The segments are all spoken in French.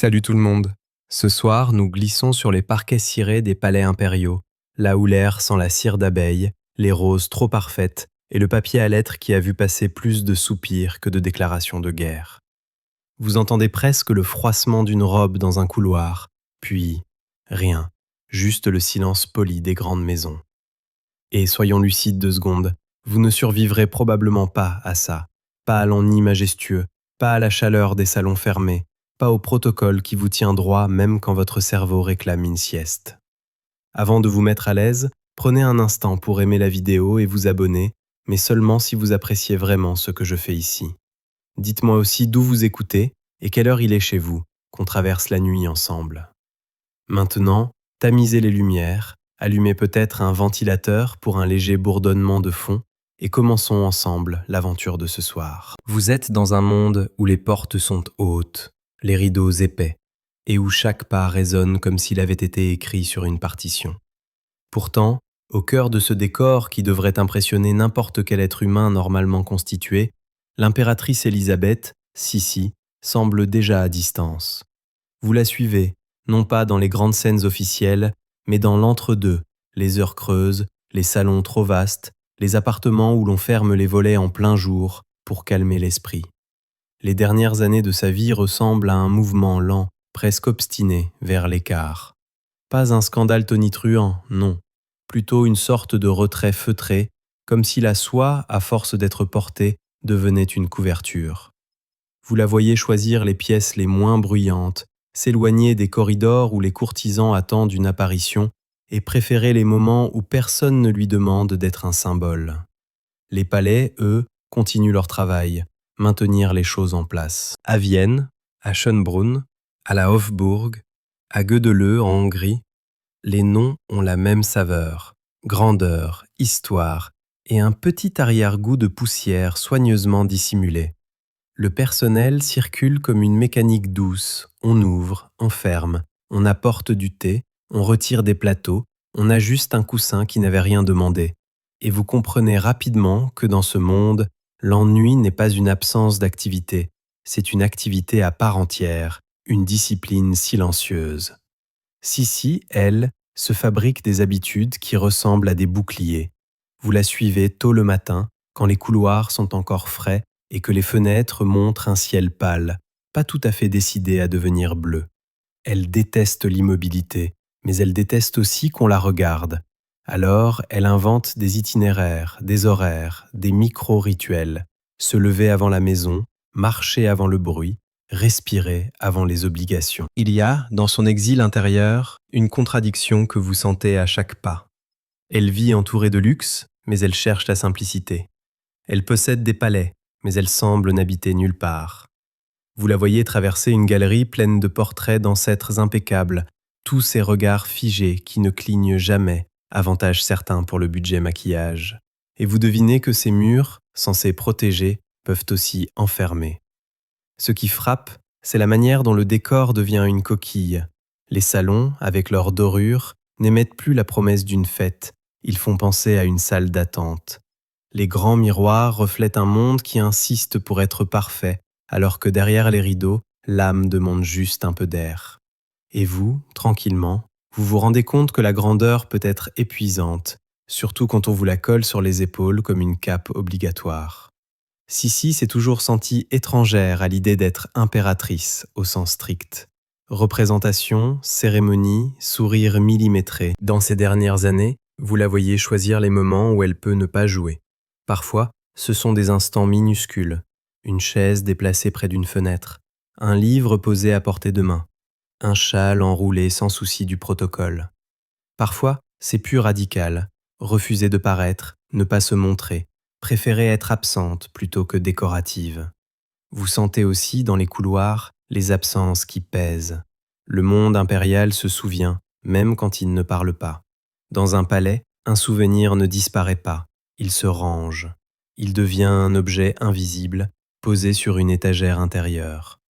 Salut tout le monde. Ce soir, nous glissons sur les parquets cirés des palais impériaux, là où l'air sent la cire d'abeille, les roses trop parfaites et le papier à lettres qui a vu passer plus de soupirs que de déclarations de guerre. Vous entendez presque le froissement d'une robe dans un couloir, puis rien, juste le silence poli des grandes maisons. Et soyons lucides 2 secondes, vous ne survivrez probablement pas à ça, pas à l'ennui majestueux, pas à la chaleur des salons fermés, pas au protocole qui vous tient droit même quand votre cerveau réclame une sieste. Avant de vous mettre à l'aise, prenez un instant pour aimer la vidéo et vous abonner, mais seulement si vous appréciez vraiment ce que je fais ici. Dites-moi aussi d'où vous écoutez et quelle heure il est chez vous, qu'on traverse la nuit ensemble. Maintenant, tamisez les lumières, allumez peut-être un ventilateur pour un léger bourdonnement de fond et commençons ensemble l'aventure de ce soir. Vous êtes dans un monde où les portes sont hautes, les rideaux épais, et où chaque pas résonne comme s'il avait été écrit sur une partition. Pourtant, au cœur de ce décor qui devrait impressionner n'importe quel être humain normalement constitué, l'impératrice Élisabeth, Sissi, semble déjà à distance. Vous la suivez, non pas dans les grandes scènes officielles, mais dans l'entre-deux, les heures creuses, les salons trop vastes, les appartements où l'on ferme les volets en plein jour pour calmer l'esprit. Les dernières années de sa vie ressemblent à un mouvement lent, presque obstiné, vers l'écart. Pas un scandale tonitruant, non. Plutôt une sorte de retrait feutré, comme si la soie, à force d'être portée, devenait une couverture. Vous la voyez choisir les pièces les moins bruyantes, s'éloigner des corridors où les courtisans attendent une apparition et préférer les moments où personne ne lui demande d'être un symbole. Les palais, eux, continuent leur travail, maintenir les choses en place. À Vienne, à Schönbrunn, à la Hofburg, à Gödöllő en Hongrie, les noms ont la même saveur, grandeur, histoire et un petit arrière-goût de poussière soigneusement dissimulé. Le personnel circule comme une mécanique douce, on ouvre, on ferme, on apporte du thé, on retire des plateaux, on ajuste un coussin qui n'avait rien demandé. Et vous comprenez rapidement que dans ce monde, l'ennui n'est pas une absence d'activité, c'est une activité à part entière, une discipline silencieuse. Sissi, elle, se fabrique des habitudes qui ressemblent à des boucliers. Vous la suivez tôt le matin, quand les couloirs sont encore frais et que les fenêtres montrent un ciel pâle, pas tout à fait décidé à devenir bleu. Elle déteste l'immobilité, mais elle déteste aussi qu'on la regarde. Alors, elle invente des itinéraires, des horaires, des micro-rituels. Se lever avant la maison, marcher avant le bruit, respirer avant les obligations. Il y a, dans son exil intérieur, une contradiction que vous sentez à chaque pas. Elle vit entourée de luxe, mais elle cherche la simplicité. Elle possède des palais, mais elle semble n'habiter nulle part. Vous la voyez traverser une galerie pleine de portraits d'ancêtres impeccables, tous ces regards figés qui ne clignent jamais, avantage certain pour le budget maquillage. Et vous devinez que ces murs, censés protéger, peuvent aussi enfermer. Ce qui frappe, c'est la manière dont le décor devient une coquille. Les salons, avec leurs dorures, n'émettent plus la promesse d'une fête, ils font penser à une salle d'attente. Les grands miroirs reflètent un monde qui insiste pour être parfait, alors que derrière les rideaux, l'âme demande juste un peu d'air. Et vous, tranquillement, vous vous rendez compte que la grandeur peut être épuisante, surtout quand on vous la colle sur les épaules comme une cape obligatoire. Sissi s'est toujours sentie étrangère à l'idée d'être impératrice au sens strict. Représentation, cérémonie, sourire millimétré. Dans ces dernières années, vous la voyez choisir les moments où elle peut ne pas jouer. Parfois, ce sont des instants minuscules. Une chaise déplacée près d'une fenêtre, un livre posé à portée de main, un châle enroulé sans souci du protocole. Parfois, c'est plus radical. Refuser de paraître, ne pas se montrer, préférer être absente plutôt que décorative. Vous sentez aussi dans les couloirs les absences qui pèsent. Le monde impérial se souvient, même quand il ne parle pas. Dans un palais, un souvenir ne disparaît pas, il se range. Il devient un objet invisible, posé sur une étagère intérieure.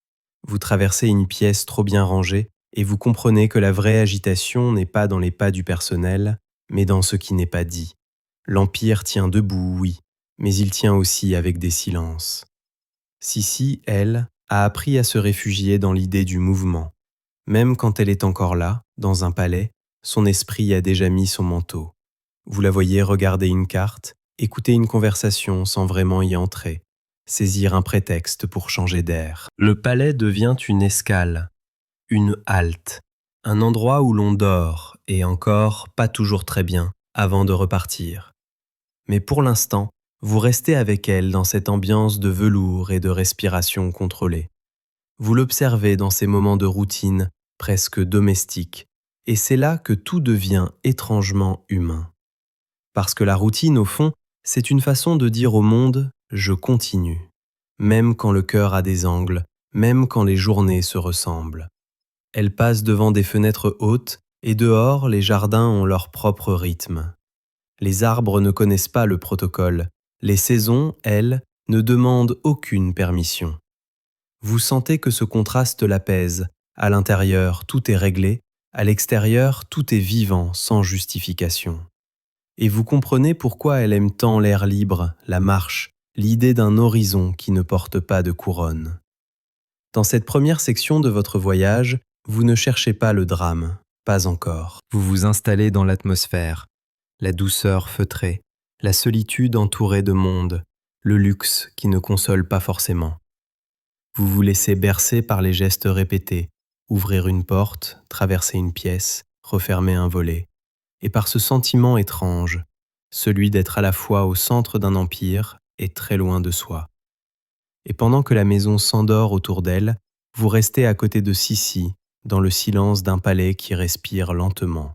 Vous traversez une pièce trop bien rangée et vous comprenez que la vraie agitation n'est pas dans les pas du personnel, mais dans ce qui n'est pas dit. L'Empire tient debout, oui, mais il tient aussi avec des silences. Sissi, elle, a appris à se réfugier dans l'idée du mouvement, Même quand elle est encore là, dans un palais, son esprit a déjà mis son manteau. Vous la voyez regarder une carte, écouter une conversation sans vraiment y entrer, saisir un prétexte pour changer d'air. Le palais devient une escale, une halte, un endroit où l'on dort, et encore pas toujours très bien, avant de repartir. Mais pour l'instant, vous restez avec elle dans cette ambiance de velours et de respiration contrôlée. Vous l'observez dans ces moments de routine, presque domestiques, et c'est là que tout devient étrangement humain. Parce que la routine, au fond, c'est une façon de dire au monde « je continue », même quand le cœur a des angles, même quand les journées se ressemblent. Elle passe devant des fenêtres hautes, et dehors, les jardins ont leur propre rythme. Les arbres ne connaissent pas le protocole. Les saisons, elles, ne demandent aucune permission. Vous sentez que ce contraste l'apaise. À l'intérieur, tout est réglé. À l'extérieur, tout est vivant, sans justification. Et vous comprenez pourquoi elle aime tant l'air libre, la marche, l'idée d'un horizon qui ne porte pas de couronne. Dans cette première section de votre voyage, vous ne cherchez pas le drame, pas encore. Vous vous installez dans l'atmosphère, la douceur feutrée, la solitude entourée de monde, le luxe qui ne console pas forcément. Vous vous laissez bercer par les gestes répétés, ouvrir une porte, traverser une pièce, refermer un volet, et par ce sentiment étrange, celui d'être à la fois au centre d'un empire et très loin de soi. Et pendant que la maison s'endort autour d'elle, vous restez à côté de Sissi, dans le silence d'un palais qui respire lentement.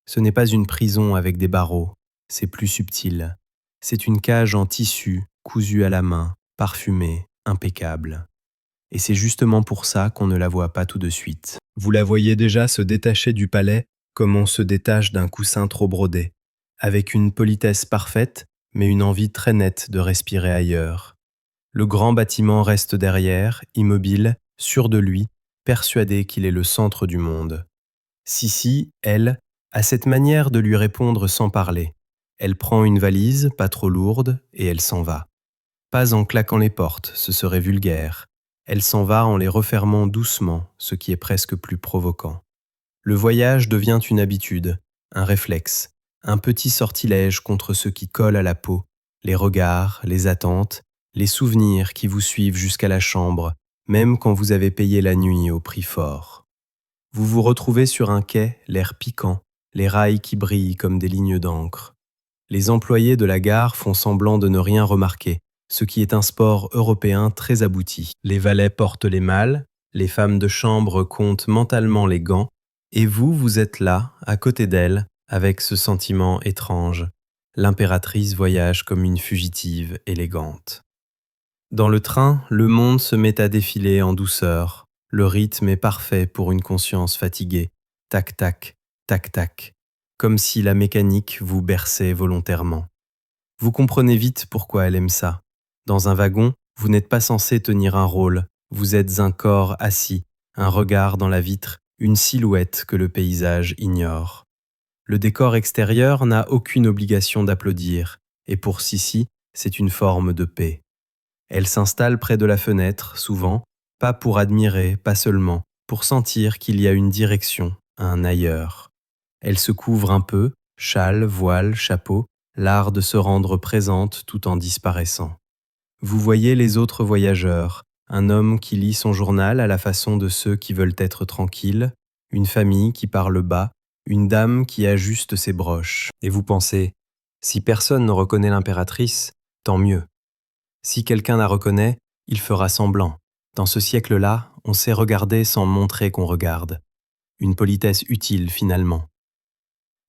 Ce n'est pas une prison avec des barreaux, c'est plus subtil. C'est une cage en tissu, cousue à la main, parfumée, impeccable. Et c'est justement pour ça qu'on ne la voit pas tout de suite. Vous la voyez déjà se détacher du palais comme on se détache d'un coussin trop brodé, avec une politesse parfaite, mais une envie très nette de respirer ailleurs. Le grand bâtiment reste derrière, immobile, sûr de lui, persuadé qu'il est le centre du monde. Sissi, elle, a cette manière de lui répondre sans parler. Elle prend une valise, pas trop lourde, et elle s'en va. Pas en claquant les portes, ce serait vulgaire. Elle s'en va en les refermant doucement, ce qui est presque plus provoquant. Le voyage devient une habitude, un réflexe, un petit sortilège contre ce qui colle à la peau, les regards, les attentes, les souvenirs qui vous suivent jusqu'à la chambre, même quand vous avez payé la nuit au prix fort. Vous vous retrouvez sur un quai, l'air piquant, les rails qui brillent comme des lignes d'encre. Les employés de la gare font semblant de ne rien remarquer, ce qui est un sport européen très abouti. Les valets portent les malles, les femmes de chambre comptent mentalement les gants, et vous, vous êtes là, à côté d'elle, avec ce sentiment étrange. L'impératrice voyage comme une fugitive élégante. Dans le train, le monde se met à défiler en douceur. Le rythme est parfait pour une conscience fatiguée. Tac, tac, tac, tac. Comme si la mécanique vous berçait volontairement. Vous comprenez vite pourquoi elle aime ça. Dans un wagon, vous n'êtes pas censé tenir un rôle. Vous êtes un corps assis, un regard dans la vitre, une silhouette que le paysage ignore. Le décor extérieur n'a aucune obligation d'applaudir, et pour Sissi, c'est une forme de paix. Elle s'installe près de la fenêtre, souvent, pas pour admirer, pas seulement, pour sentir qu'il y a une direction, un ailleurs. Elle se couvre un peu, châle, voile, chapeau, l'art de se rendre présente tout en disparaissant. Vous voyez les autres voyageurs, un homme qui lit son journal à la façon de ceux qui veulent être tranquilles, une famille qui parle bas, une dame qui ajuste ses broches. Et vous pensez, si personne ne reconnaît l'impératrice, tant mieux. Si quelqu'un la reconnaît, il fera semblant. Dans ce siècle-là, on sait regarder sans montrer qu'on regarde. Une politesse utile finalement.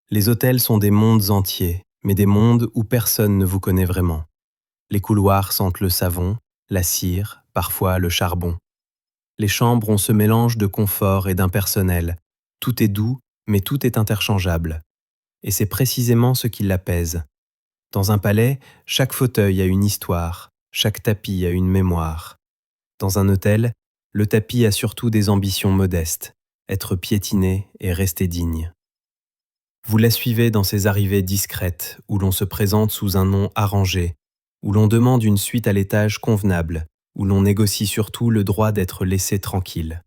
Les hôtels sont des mondes entiers, mais des mondes où personne ne vous connaît vraiment. Les couloirs sentent le savon, la cire, parfois le charbon. Les chambres ont ce mélange de confort et d'impersonnel. Tout est doux, mais tout est interchangeable. Et c'est précisément ce qui l'apaise. Dans un palais, chaque fauteuil a une histoire, chaque tapis a une mémoire. Dans un hôtel, le tapis a surtout des ambitions modestes, être piétiné et rester digne. Vous la suivez dans ses arrivées discrètes, où l'on se présente sous un nom arrangé, où l'on demande une suite à l'étage convenable, où l'on négocie surtout le droit d'être laissé tranquille.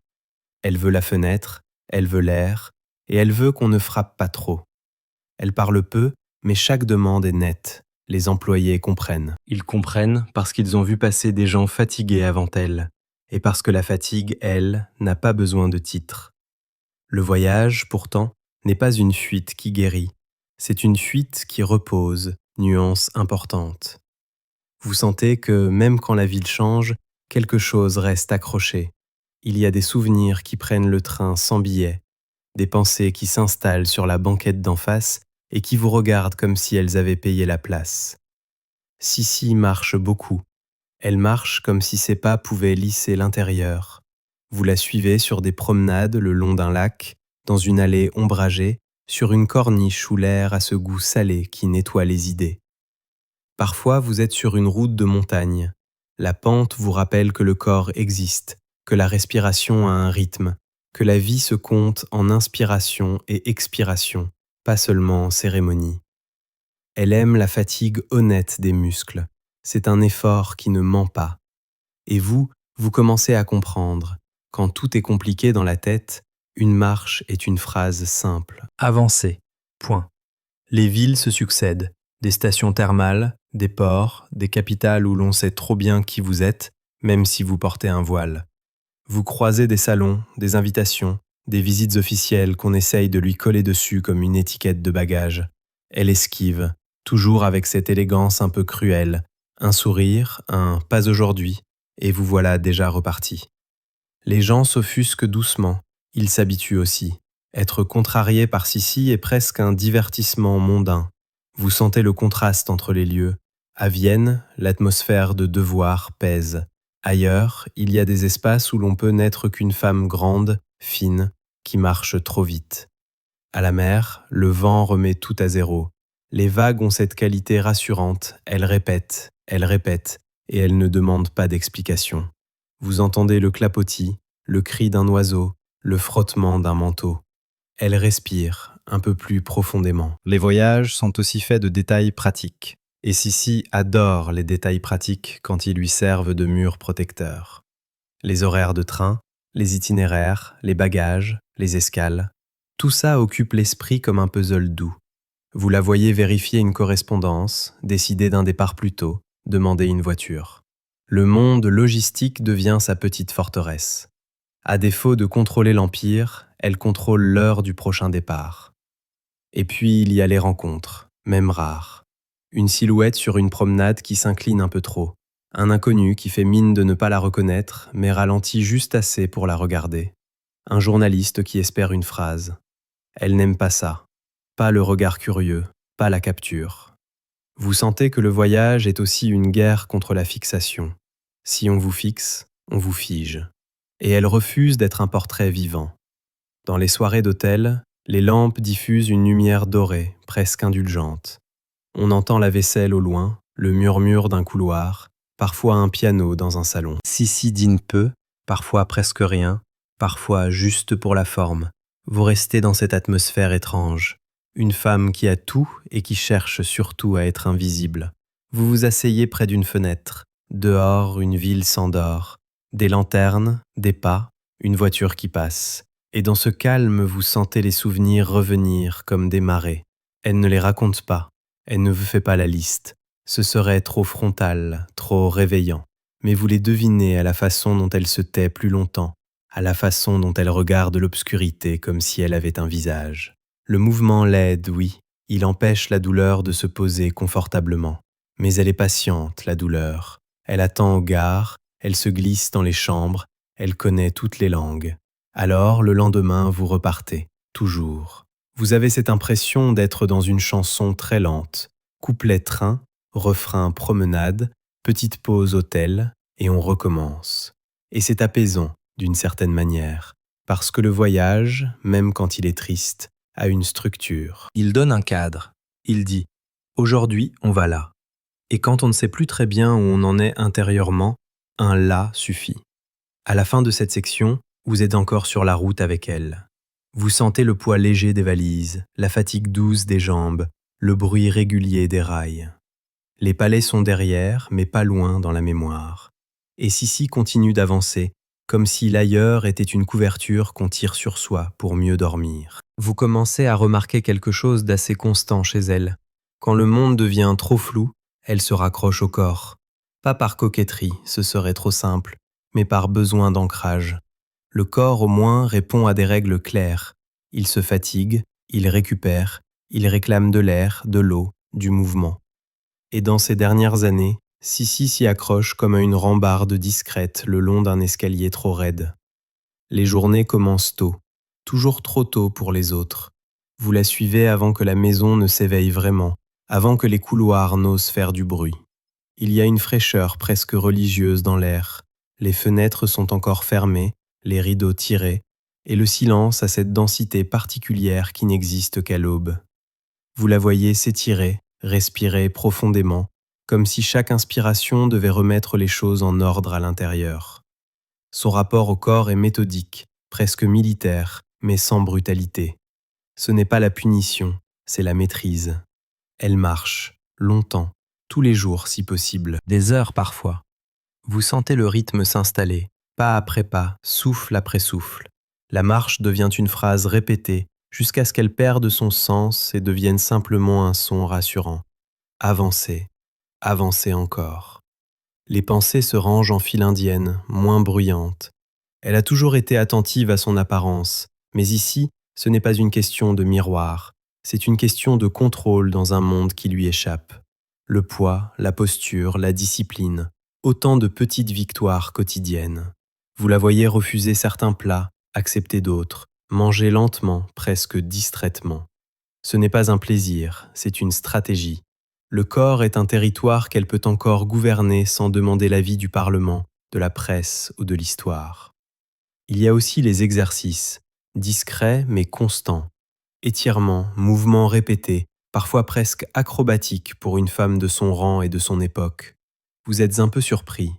Elle veut la fenêtre, elle veut l'air, et elle veut qu'on ne frappe pas trop. Elle parle peu, mais chaque demande est nette. Les employés comprennent. Ils comprennent parce qu'ils ont vu passer des gens fatigués avant elle, et parce que la fatigue, elle, n'a pas besoin de titre. Le voyage, pourtant, n'est pas une fuite qui guérit, c'est une fuite qui repose, nuance importante. Vous sentez que, même quand la ville change, quelque chose reste accroché. Il y a des souvenirs qui prennent le train sans billet, des pensées qui s'installent sur la banquette d'en face et qui vous regardent comme si elles avaient payé la place. Sissi marche beaucoup. Elle marche comme si ses pas pouvaient lisser l'intérieur. Vous la suivez sur des promenades le long d'un lac, dans une allée ombragée, sur une corniche où l'air a ce goût salé qui nettoie les idées. Parfois, vous êtes sur une route de montagne. La pente vous rappelle que le corps existe, que la respiration a un rythme, que la vie se compte en inspiration et expiration, pas seulement en cérémonie. Elle aime la fatigue honnête des muscles. C'est un effort qui ne ment pas. Et vous commencez à comprendre. Quand tout est compliqué dans la tête, une marche est une phrase simple. Avancez. Point. Les villes se succèdent. Des stations thermales, des ports, des capitales où l'on sait trop bien qui vous êtes, même si vous portez un voile. Vous croisez des salons, des invitations, des visites officielles qu'on essaye de lui coller dessus comme une étiquette de bagage. Elle esquive, toujours avec cette élégance un peu cruelle, un sourire, un « pas aujourd'hui », et vous voilà déjà reparti. Les gens s'offusquent doucement, ils s'habituent aussi. Être contrarié par Sissi est presque un divertissement mondain. Vous sentez le contraste entre les lieux. À Vienne, l'atmosphère de devoir pèse. Ailleurs, il y a des espaces où l'on peut n'être qu'une femme grande, fine, qui marche trop vite. À la mer, le vent remet tout à zéro. Les vagues ont cette qualité rassurante, elles répètent, et elles ne demandent pas d'explication. Vous entendez le clapotis, le cri d'un oiseau, le frottement d'un manteau. Elles respirent un peu plus profondément. Les voyages sont aussi faits de détails pratiques. Et Sissi adore les détails pratiques quand ils lui servent de mur protecteur. Les horaires de train, les itinéraires, les bagages, les escales, tout ça occupe l'esprit comme un puzzle doux. Vous la voyez vérifier une correspondance, décider d'un départ plus tôt, demander une voiture. Le monde logistique devient sa petite forteresse. À défaut de contrôler l'empire, elle contrôle l'heure du prochain départ. Et puis il y a les rencontres, même rares. Une silhouette sur une promenade qui s'incline un peu trop. Un inconnu qui fait mine de ne pas la reconnaître, mais ralentit juste assez pour la regarder. Un journaliste qui espère une phrase. Elle n'aime pas ça. Pas le regard curieux, pas la capture. Vous sentez que le voyage est aussi une guerre contre la fixation. Si on vous fixe, on vous fige. Et elle refuse d'être un portrait vivant. Dans les soirées d'hôtel, les lampes diffusent une lumière dorée, presque indulgente. On entend la vaisselle au loin, le murmure d'un couloir, parfois un piano dans un salon. Sissi dîne peu, parfois presque rien, parfois juste pour la forme. Vous restez dans cette atmosphère étrange. Une femme qui a tout et qui cherche surtout à être invisible. Vous vous asseyez près d'une fenêtre. Dehors, une ville s'endort. Des lanternes, des pas, une voiture qui passe. Et dans ce calme, vous sentez les souvenirs revenir comme des marées. Elle ne les raconte pas. Elle ne vous fait pas la liste. Ce serait trop frontal, trop réveillant. Mais vous les devinez à la façon dont elle se tait plus longtemps, à la façon dont elle regarde l'obscurité comme si elle avait un visage. Le mouvement l'aide, oui, il empêche la douleur de se poser confortablement. Mais elle est patiente, la douleur. Elle attend aux gares, elle se glisse dans les chambres, elle connaît toutes les langues. Alors, le lendemain, vous repartez, toujours. Vous avez cette impression d'être dans une chanson très lente. Couplet train, refrain promenade, petite pause hôtel, et on recommence. Et c'est apaisant, d'une certaine manière, parce que le voyage, même quand il est triste, a une structure. Il donne un cadre. Il dit « Aujourd'hui, on va là ». Et quand on ne sait plus très bien où on en est intérieurement, un « là » suffit. À la fin de cette section, vous êtes encore sur la route avec elle. Vous sentez le poids léger des valises, la fatigue douce des jambes, le bruit régulier des rails. Les palais sont derrière, mais pas loin dans la mémoire. Et Sissi continue d'avancer, comme si l'ailleurs était une couverture qu'on tire sur soi pour mieux dormir. Vous commencez à remarquer quelque chose d'assez constant chez elle. Quand le monde devient trop flou, elle se raccroche au corps. Pas par coquetterie, ce serait trop simple, mais par besoin d'ancrage. Le corps, au moins, répond à des règles claires. Il se fatigue, il récupère, il réclame de l'air, de l'eau, du mouvement. Et dans ces dernières années, Sissi s'y accroche comme à une rambarde discrète le long d'un escalier trop raide. Les journées commencent tôt, toujours trop tôt pour les autres. Vous la suivez avant que la maison ne s'éveille vraiment, avant que les couloirs n'osent faire du bruit. Il y a une fraîcheur presque religieuse dans l'air. Les fenêtres sont encore fermées, les rideaux tirés, et le silence a cette densité particulière qui n'existe qu'à l'aube. Vous la voyez s'étirer, respirer profondément, comme si chaque inspiration devait remettre les choses en ordre à l'intérieur. Son rapport au corps est méthodique, presque militaire, mais sans brutalité. Ce n'est pas la punition, c'est la maîtrise. Elle marche, longtemps, tous les jours si possible, des heures parfois. Vous sentez le rythme s'installer, pas après pas, souffle après souffle. La marche devient une phrase répétée, jusqu'à ce qu'elle perde son sens et devienne simplement un son rassurant. Avancez, avancez encore. Les pensées se rangent en file indienne, moins bruyantes. Elle a toujours été attentive à son apparence, mais ici, ce n'est pas une question de miroir, c'est une question de contrôle dans un monde qui lui échappe. Le poids, la posture, la discipline, autant de petites victoires quotidiennes. Vous la voyez refuser certains plats, accepter d'autres, manger lentement, presque distraitement. Ce n'est pas un plaisir, c'est une stratégie. Le corps est un territoire qu'elle peut encore gouverner sans demander l'avis du Parlement, de la presse ou de l'histoire. Il y a aussi les exercices, discrets mais constants. Étirements, mouvements répétés, parfois presque acrobatiques pour une femme de son rang et de son époque. Vous êtes un peu surpris.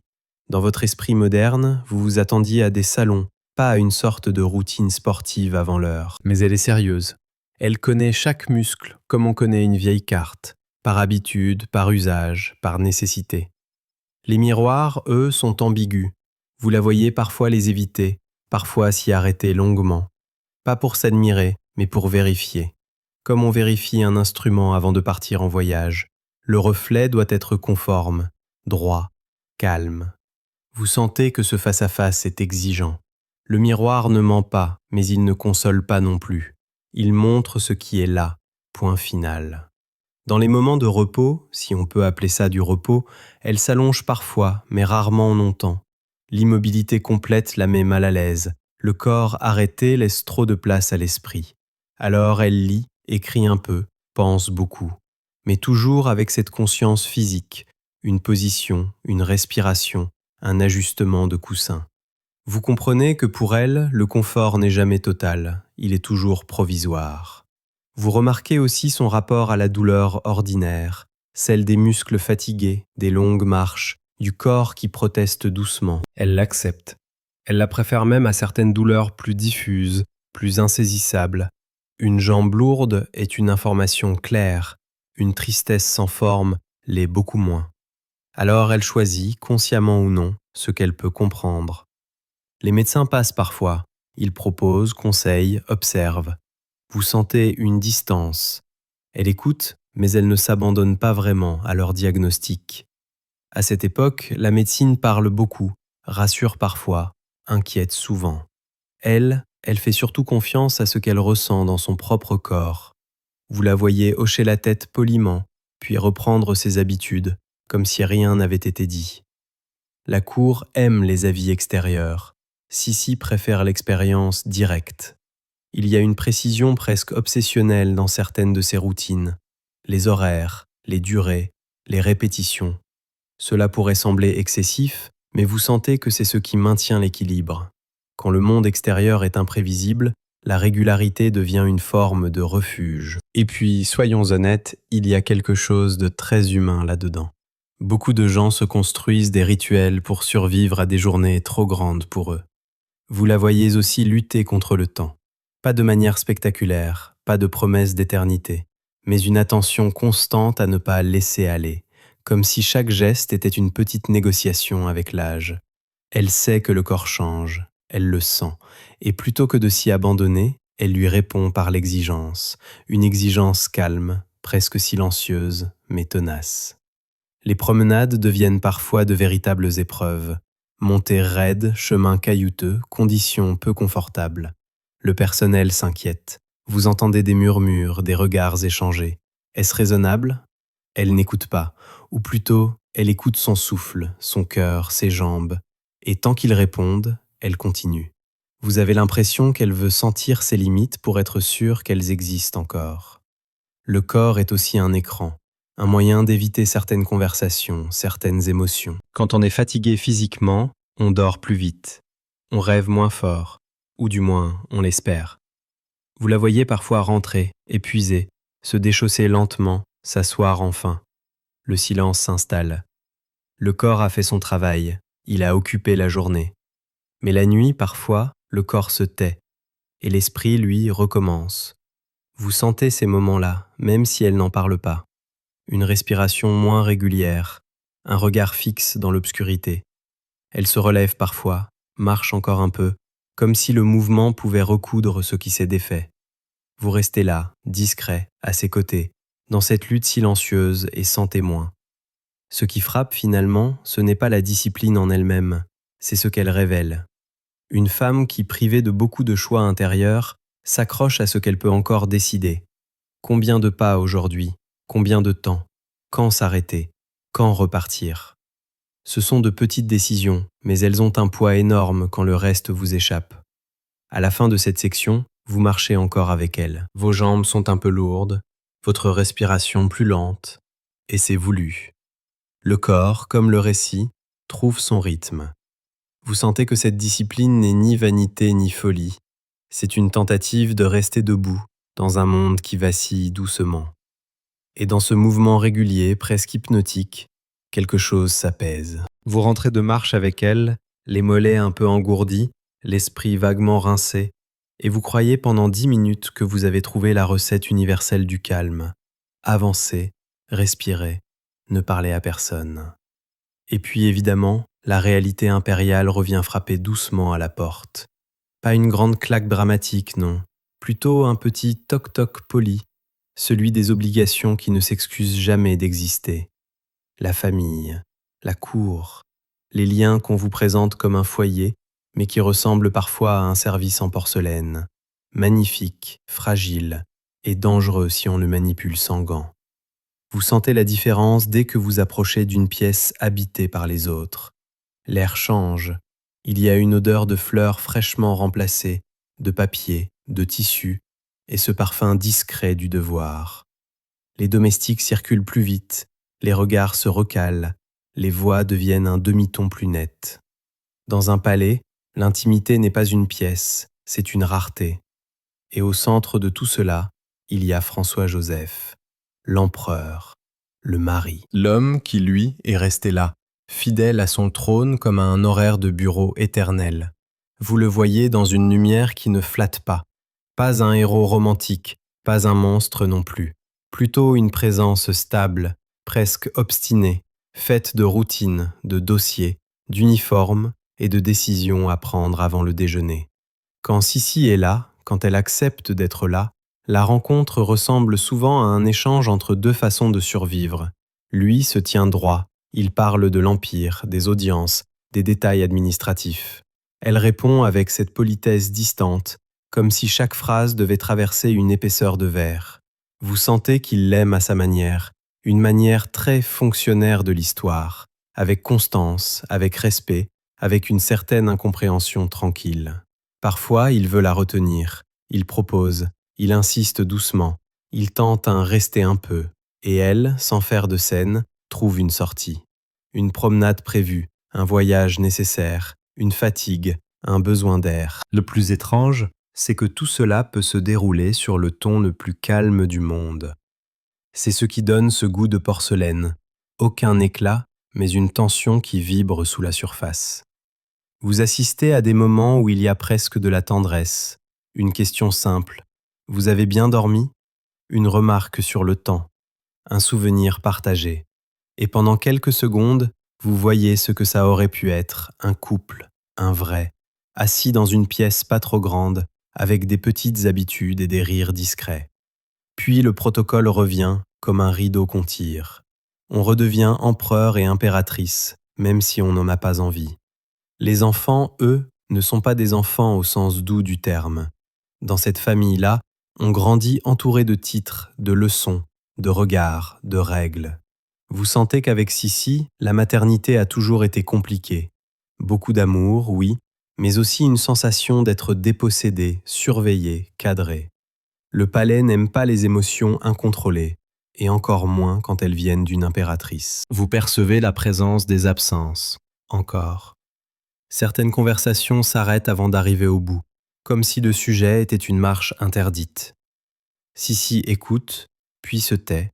Dans votre esprit moderne, vous vous attendiez à des salons, pas à une sorte de routine sportive avant l'heure. Mais elle est sérieuse. Elle connaît chaque muscle comme on connaît une vieille carte, par habitude, par usage, par nécessité. Les miroirs, eux, sont ambigus. Vous la voyez parfois les éviter, parfois s'y arrêter longuement. Pas pour s'admirer, mais pour vérifier. Comme on vérifie un instrument avant de partir en voyage, le reflet doit être conforme, droit, calme. Vous sentez que ce face-à-face est exigeant. Le miroir ne ment pas, mais il ne console pas non plus. Il montre ce qui est là, point final. Dans les moments de repos, si on peut appeler ça du repos, elle s'allonge parfois, mais rarement longtemps. L'immobilité complète la met mal à l'aise. Le corps arrêté laisse trop de place à l'esprit. Alors elle lit, écrit un peu, pense beaucoup. Mais toujours avec cette conscience physique, une position, une respiration, un ajustement de coussin. Vous comprenez que pour elle, le confort n'est jamais total, il est toujours provisoire. Vous remarquez aussi son rapport à la douleur ordinaire, celle des muscles fatigués, des longues marches, du corps qui proteste doucement. Elle l'accepte. Elle la préfère même à certaines douleurs plus diffuses, plus insaisissables. Une jambe lourde est une information claire, une tristesse sans forme l'est beaucoup moins. Alors elle choisit, consciemment ou non, ce qu'elle peut comprendre. Les médecins passent parfois, ils proposent, conseillent, observent. Vous sentez une distance. Elle écoute, mais elle ne s'abandonne pas vraiment à leur diagnostic. À cette époque, la médecine parle beaucoup, rassure parfois, inquiète souvent. Elle fait surtout confiance à ce qu'elle ressent dans son propre corps. Vous la voyez hocher la tête poliment, puis reprendre ses habitudes, comme si rien n'avait été dit. La cour aime les avis extérieurs. Sissi préfère l'expérience directe. Il y a une précision presque obsessionnelle dans certaines de ses routines. Les horaires, les durées, les répétitions. Cela pourrait sembler excessif, mais vous sentez que c'est ce qui maintient l'équilibre. Quand le monde extérieur est imprévisible, la régularité devient une forme de refuge. Et puis, soyons honnêtes, il y a quelque chose de très humain là-dedans. Beaucoup de gens se construisent des rituels pour survivre à des journées trop grandes pour eux. Vous la voyez aussi lutter contre le temps. Pas de manière spectaculaire, pas de promesse d'éternité, mais une attention constante à ne pas laisser aller, comme si chaque geste était une petite négociation avec l'âge. Elle sait que le corps change, elle le sent, et plutôt que de s'y abandonner, elle lui répond par l'exigence, une exigence calme, presque silencieuse, mais tenace. Les promenades deviennent parfois de véritables épreuves. Montées raides, chemins caillouteux, conditions peu confortables. Le personnel s'inquiète. Vous entendez des murmures, des regards échangés. Est-ce raisonnable? Elle n'écoute pas, ou plutôt, elle écoute son souffle, son cœur, ses jambes, et tant qu'ils répondent, elle continue. Vous avez l'impression qu'elle veut sentir ses limites pour être sûre qu'elles existent encore. Le corps est aussi un écran, un moyen d'éviter certaines conversations, certaines émotions. Quand on est fatigué physiquement, on dort plus vite, on rêve moins fort, ou du moins, on l'espère. Vous la voyez parfois rentrer, épuisée, se déchausser lentement, s'asseoir enfin. Le silence s'installe. Le corps a fait son travail, il a occupé la journée. Mais la nuit, parfois, le corps se tait, et l'esprit, lui, recommence. Vous sentez ces moments-là, même si elle n'en parle pas. Une respiration moins régulière, un regard fixe dans l'obscurité. Elle se relève parfois, marche encore un peu, comme si le mouvement pouvait recoudre ce qui s'est défait. Vous restez là, discret, à ses côtés, dans cette lutte silencieuse et sans témoin. Ce qui frappe finalement, ce n'est pas la discipline en elle-même, c'est ce qu'elle révèle. Une femme qui, privée de beaucoup de choix intérieurs, s'accroche à ce qu'elle peut encore décider. Combien de pas aujourd'hui? Combien de temps? Quand s'arrêter? Quand repartir? Ce sont de petites décisions, mais elles ont un poids énorme quand le reste vous échappe. À la fin de cette section, vous marchez encore avec elle. Vos jambes sont un peu lourdes, votre respiration plus lente, et c'est voulu. Le corps, comme le récit, trouve son rythme. Vous sentez que cette discipline n'est ni vanité ni folie. C'est une tentative de rester debout dans un monde qui vacille doucement. Et dans ce mouvement régulier, presque hypnotique, quelque chose s'apaise. Vous rentrez de marche avec elle, les mollets un peu engourdis, l'esprit vaguement rincé, et vous croyez pendant 10 minutes que vous avez trouvé la recette universelle du calme. Avancez, respirez, ne parlez à personne. Et puis évidemment, la réalité impériale revient frapper doucement à la porte. Pas une grande claque dramatique, non. Plutôt un petit toc-toc poli, celui des obligations qui ne s'excusent jamais d'exister. La famille, la cour, les liens qu'on vous présente comme un foyer, mais qui ressemblent parfois à un service en porcelaine, magnifique, fragile et dangereux si on le manipule sans gants. Vous sentez la différence dès que vous approchez d'une pièce habitée par les autres. L'air change, il y a une odeur de fleurs fraîchement remplacées, de papier, de tissu, et ce parfum discret du devoir. Les domestiques circulent plus vite, les regards se recalent, les voix deviennent un demi-ton plus net. Dans un palais, l'intimité n'est pas une pièce, c'est une rareté. Et au centre de tout cela, il y a François-Joseph, l'empereur, le mari. L'homme qui, lui, est resté là, fidèle à son trône comme à un horaire de bureau éternel. Vous le voyez dans une lumière qui ne flatte pas un héros romantique, pas un monstre non plus, plutôt une présence stable, presque obstinée, faite de routines, de dossiers, d'uniformes et de décisions à prendre avant le déjeuner. Quand Sissi est là, quand elle accepte d'être là, la rencontre ressemble souvent à un échange entre deux façons de survivre. Lui se tient droit, il parle de l'Empire, des audiences, des détails administratifs. Elle répond avec cette politesse distante, comme si chaque phrase devait traverser une épaisseur de verre. Vous sentez qu'il l'aime à sa manière, une manière très fonctionnaire de l'histoire, avec constance, avec respect, avec une certaine incompréhension tranquille. Parfois, il veut la retenir, il propose, il insiste doucement, il tente un rester un peu, et elle, sans faire de scène, trouve une sortie. Une promenade prévue, un voyage nécessaire, une fatigue, un besoin d'air. Le plus étrange, c'est que tout cela peut se dérouler sur le ton le plus calme du monde. C'est ce qui donne ce goût de porcelaine. Aucun éclat, mais une tension qui vibre sous la surface. Vous assistez à des moments où il y a presque de la tendresse. Une question simple. Vous avez bien dormi? Une remarque sur le temps. Un souvenir partagé. Et pendant quelques secondes, Vous voyez ce que ça aurait pu être, un couple, un vrai, assis dans une pièce pas trop grande, avec des petites habitudes et des rires discrets. Puis le protocole revient, comme un rideau qu'on tire. On redevient empereur et impératrice, même si on n'en a pas envie. Les enfants, eux, ne sont pas des enfants au sens doux du terme. Dans cette famille-là, on grandit entouré de titres, de leçons, de regards, de règles. Vous sentez qu'avec Sissi, la maternité a toujours été compliquée. Beaucoup d'amour, oui, mais aussi une sensation d'être dépossédé, surveillé, cadré. Le palais n'aime pas les émotions incontrôlées, et encore moins quand elles viennent d'une impératrice. Vous percevez la présence des absences, encore. Certaines conversations s'arrêtent avant d'arriver au bout, comme si le sujet était une marche interdite. Sissi écoute, puis se tait,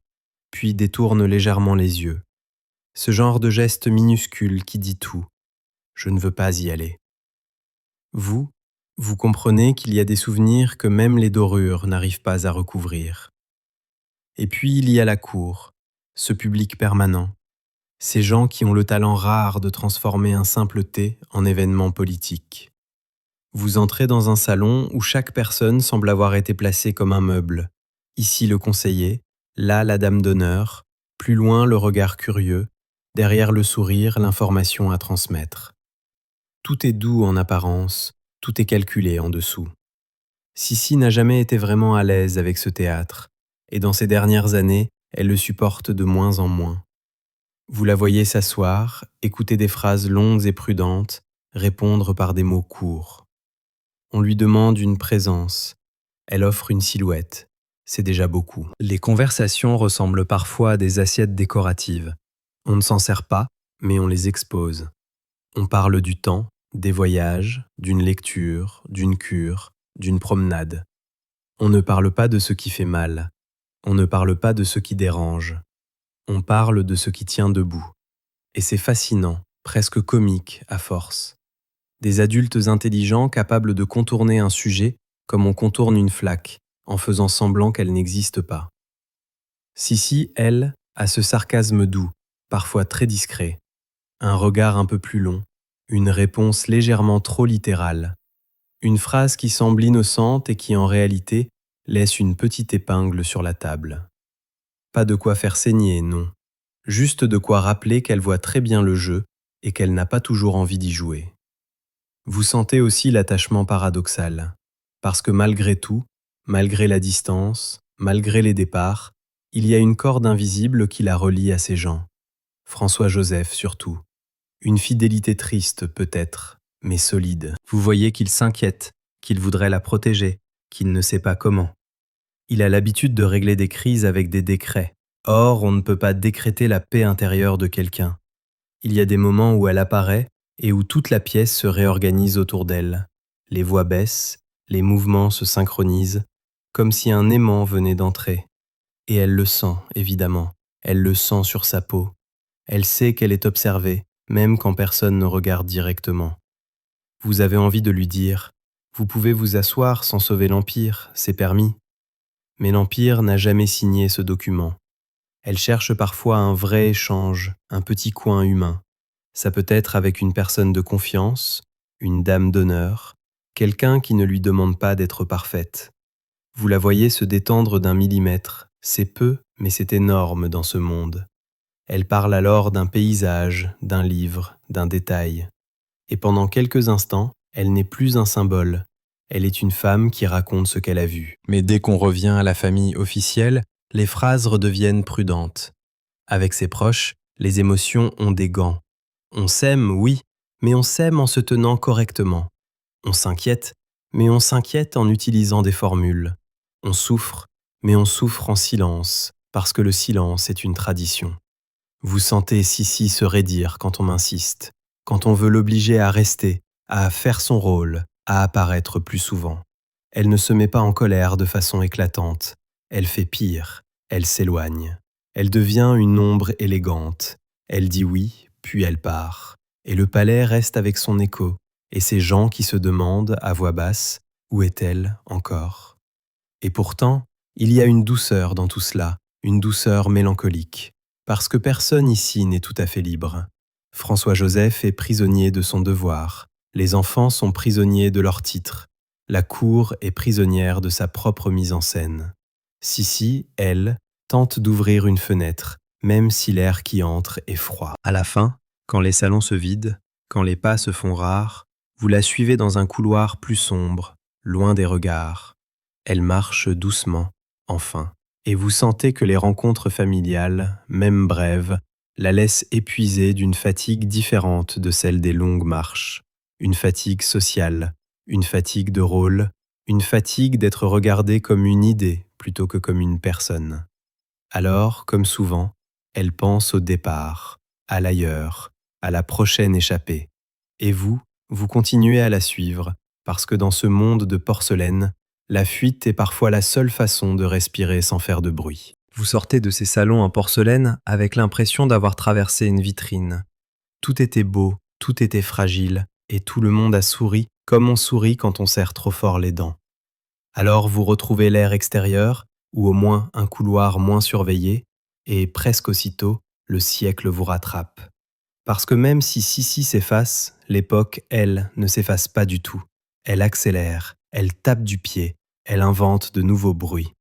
puis détourne légèrement les yeux. Ce genre de geste minuscule qui dit tout. Je ne veux pas y aller. Vous comprenez qu'il y a des souvenirs que même les dorures n'arrivent pas à recouvrir. Et puis il y a la cour, ce public permanent, ces gens qui ont le talent rare de transformer un simple thé en événement politique. Vous entrez dans un salon où chaque personne semble avoir été placée comme un meuble. Ici le conseiller, là la dame d'honneur, plus loin le regard curieux, derrière le sourire l'information à transmettre. Tout est doux en apparence, tout est calculé en dessous. Sissi n'a jamais été vraiment à l'aise avec ce théâtre, et dans ces dernières années, elle le supporte de moins en moins. Vous la voyez s'asseoir, écouter des phrases longues et prudentes, répondre par des mots courts. On lui demande une présence. Elle offre une silhouette. C'est déjà beaucoup. Les conversations ressemblent parfois à des assiettes décoratives. On ne s'en sert pas, mais on les expose. On parle du temps, des voyages, d'une lecture, d'une cure, d'une promenade. On ne parle pas de ce qui fait mal. On ne parle pas de ce qui dérange. On parle de ce qui tient debout. Et c'est fascinant, presque comique à force. Des adultes intelligents capables de contourner un sujet comme on contourne une flaque, en faisant semblant qu'elle n'existe pas. Sissi, elle, a ce sarcasme doux, parfois très discret, un regard un peu plus long, une réponse légèrement trop littérale, une phrase qui semble innocente et qui en réalité laisse une petite épingle sur la table. Pas de quoi faire saigner, non. Juste de quoi rappeler qu'elle voit très bien le jeu et qu'elle n'a pas toujours envie d'y jouer. Vous sentez aussi l'attachement paradoxal, parce que malgré tout, malgré la distance, malgré les départs, il y a une corde invisible qui la relie à ces gens. François-Joseph surtout. Une fidélité triste peut-être, mais solide. Vous voyez qu'il s'inquiète, qu'il voudrait la protéger, qu'il ne sait pas comment. Il a l'habitude de régler des crises avec des décrets. Or, on ne peut pas décréter la paix intérieure de quelqu'un. Il y a des moments où elle apparaît et où toute la pièce se réorganise autour d'elle. Les voix baissent, les mouvements se synchronisent, comme si un aimant venait d'entrer. Et elle le sent, évidemment. Elle le sent sur sa peau. Elle sait qu'elle est observée, même quand personne ne regarde directement. Vous avez envie de lui dire « Vous pouvez vous asseoir sans sauver l'Empire, c'est permis ». Mais l'Empire n'a jamais signé ce document. Elle cherche parfois un vrai échange, un petit coin humain. Ça peut être avec une personne de confiance, une dame d'honneur, quelqu'un qui ne lui demande pas d'être parfaite. Vous la voyez se détendre d'un millimètre. C'est peu, mais c'est énorme dans ce monde. Elle parle alors d'un paysage, d'un livre, d'un détail. Et pendant quelques instants, elle n'est plus un symbole. Elle est une femme qui raconte ce qu'elle a vu. Mais dès qu'on revient à la famille officielle, les phrases redeviennent prudentes. Avec ses proches, les émotions ont des gants. On s'aime, oui, mais on s'aime en se tenant correctement. On s'inquiète, mais on s'inquiète en utilisant des formules. On souffre, mais on souffre en silence, parce que le silence est une tradition. Vous sentez Sissi se raidir quand on insiste, quand on veut l'obliger à rester, à faire son rôle, à apparaître plus souvent. Elle ne se met pas en colère de façon éclatante. Elle fait pire, elle s'éloigne. Elle devient une ombre élégante. Elle dit oui, puis elle part. Et le palais reste avec son écho, et ces gens qui se demandent à voix basse « Où est-elle encore ?» Et pourtant, il y a une douceur dans tout cela, une douceur mélancolique, parce que personne ici n'est tout à fait libre. François-Joseph est prisonnier de son devoir. Les enfants sont prisonniers de leur titre. La cour est prisonnière de sa propre mise en scène. Sissi, elle, tente d'ouvrir une fenêtre, même si l'air qui entre est froid. À la fin, quand les salons se vident, quand les pas se font rares, vous la suivez dans un couloir plus sombre, loin des regards. Elle marche doucement, enfin, et vous sentez que les rencontres familiales, même brèves, la laissent épuisée d'une fatigue différente de celle des longues marches. Une fatigue sociale, une fatigue de rôle, une fatigue d'être regardée comme une idée plutôt que comme une personne. Alors, comme souvent, elle pense au départ, à l'ailleurs, à la prochaine échappée. Et vous continuez à la suivre, parce que dans ce monde de porcelaine, la fuite est parfois la seule façon de respirer sans faire de bruit. Vous sortez de ces salons en porcelaine avec l'impression d'avoir traversé une vitrine. Tout était beau, tout était fragile, et tout le monde a souri comme on sourit quand on serre trop fort les dents. Alors vous retrouvez l'air extérieur, ou au moins un couloir moins surveillé, et presque aussitôt, le siècle vous rattrape. Parce que même si Sissi s'efface, l'époque, elle, ne s'efface pas du tout. Elle accélère, elle tape du pied, elle invente de nouveaux bruits.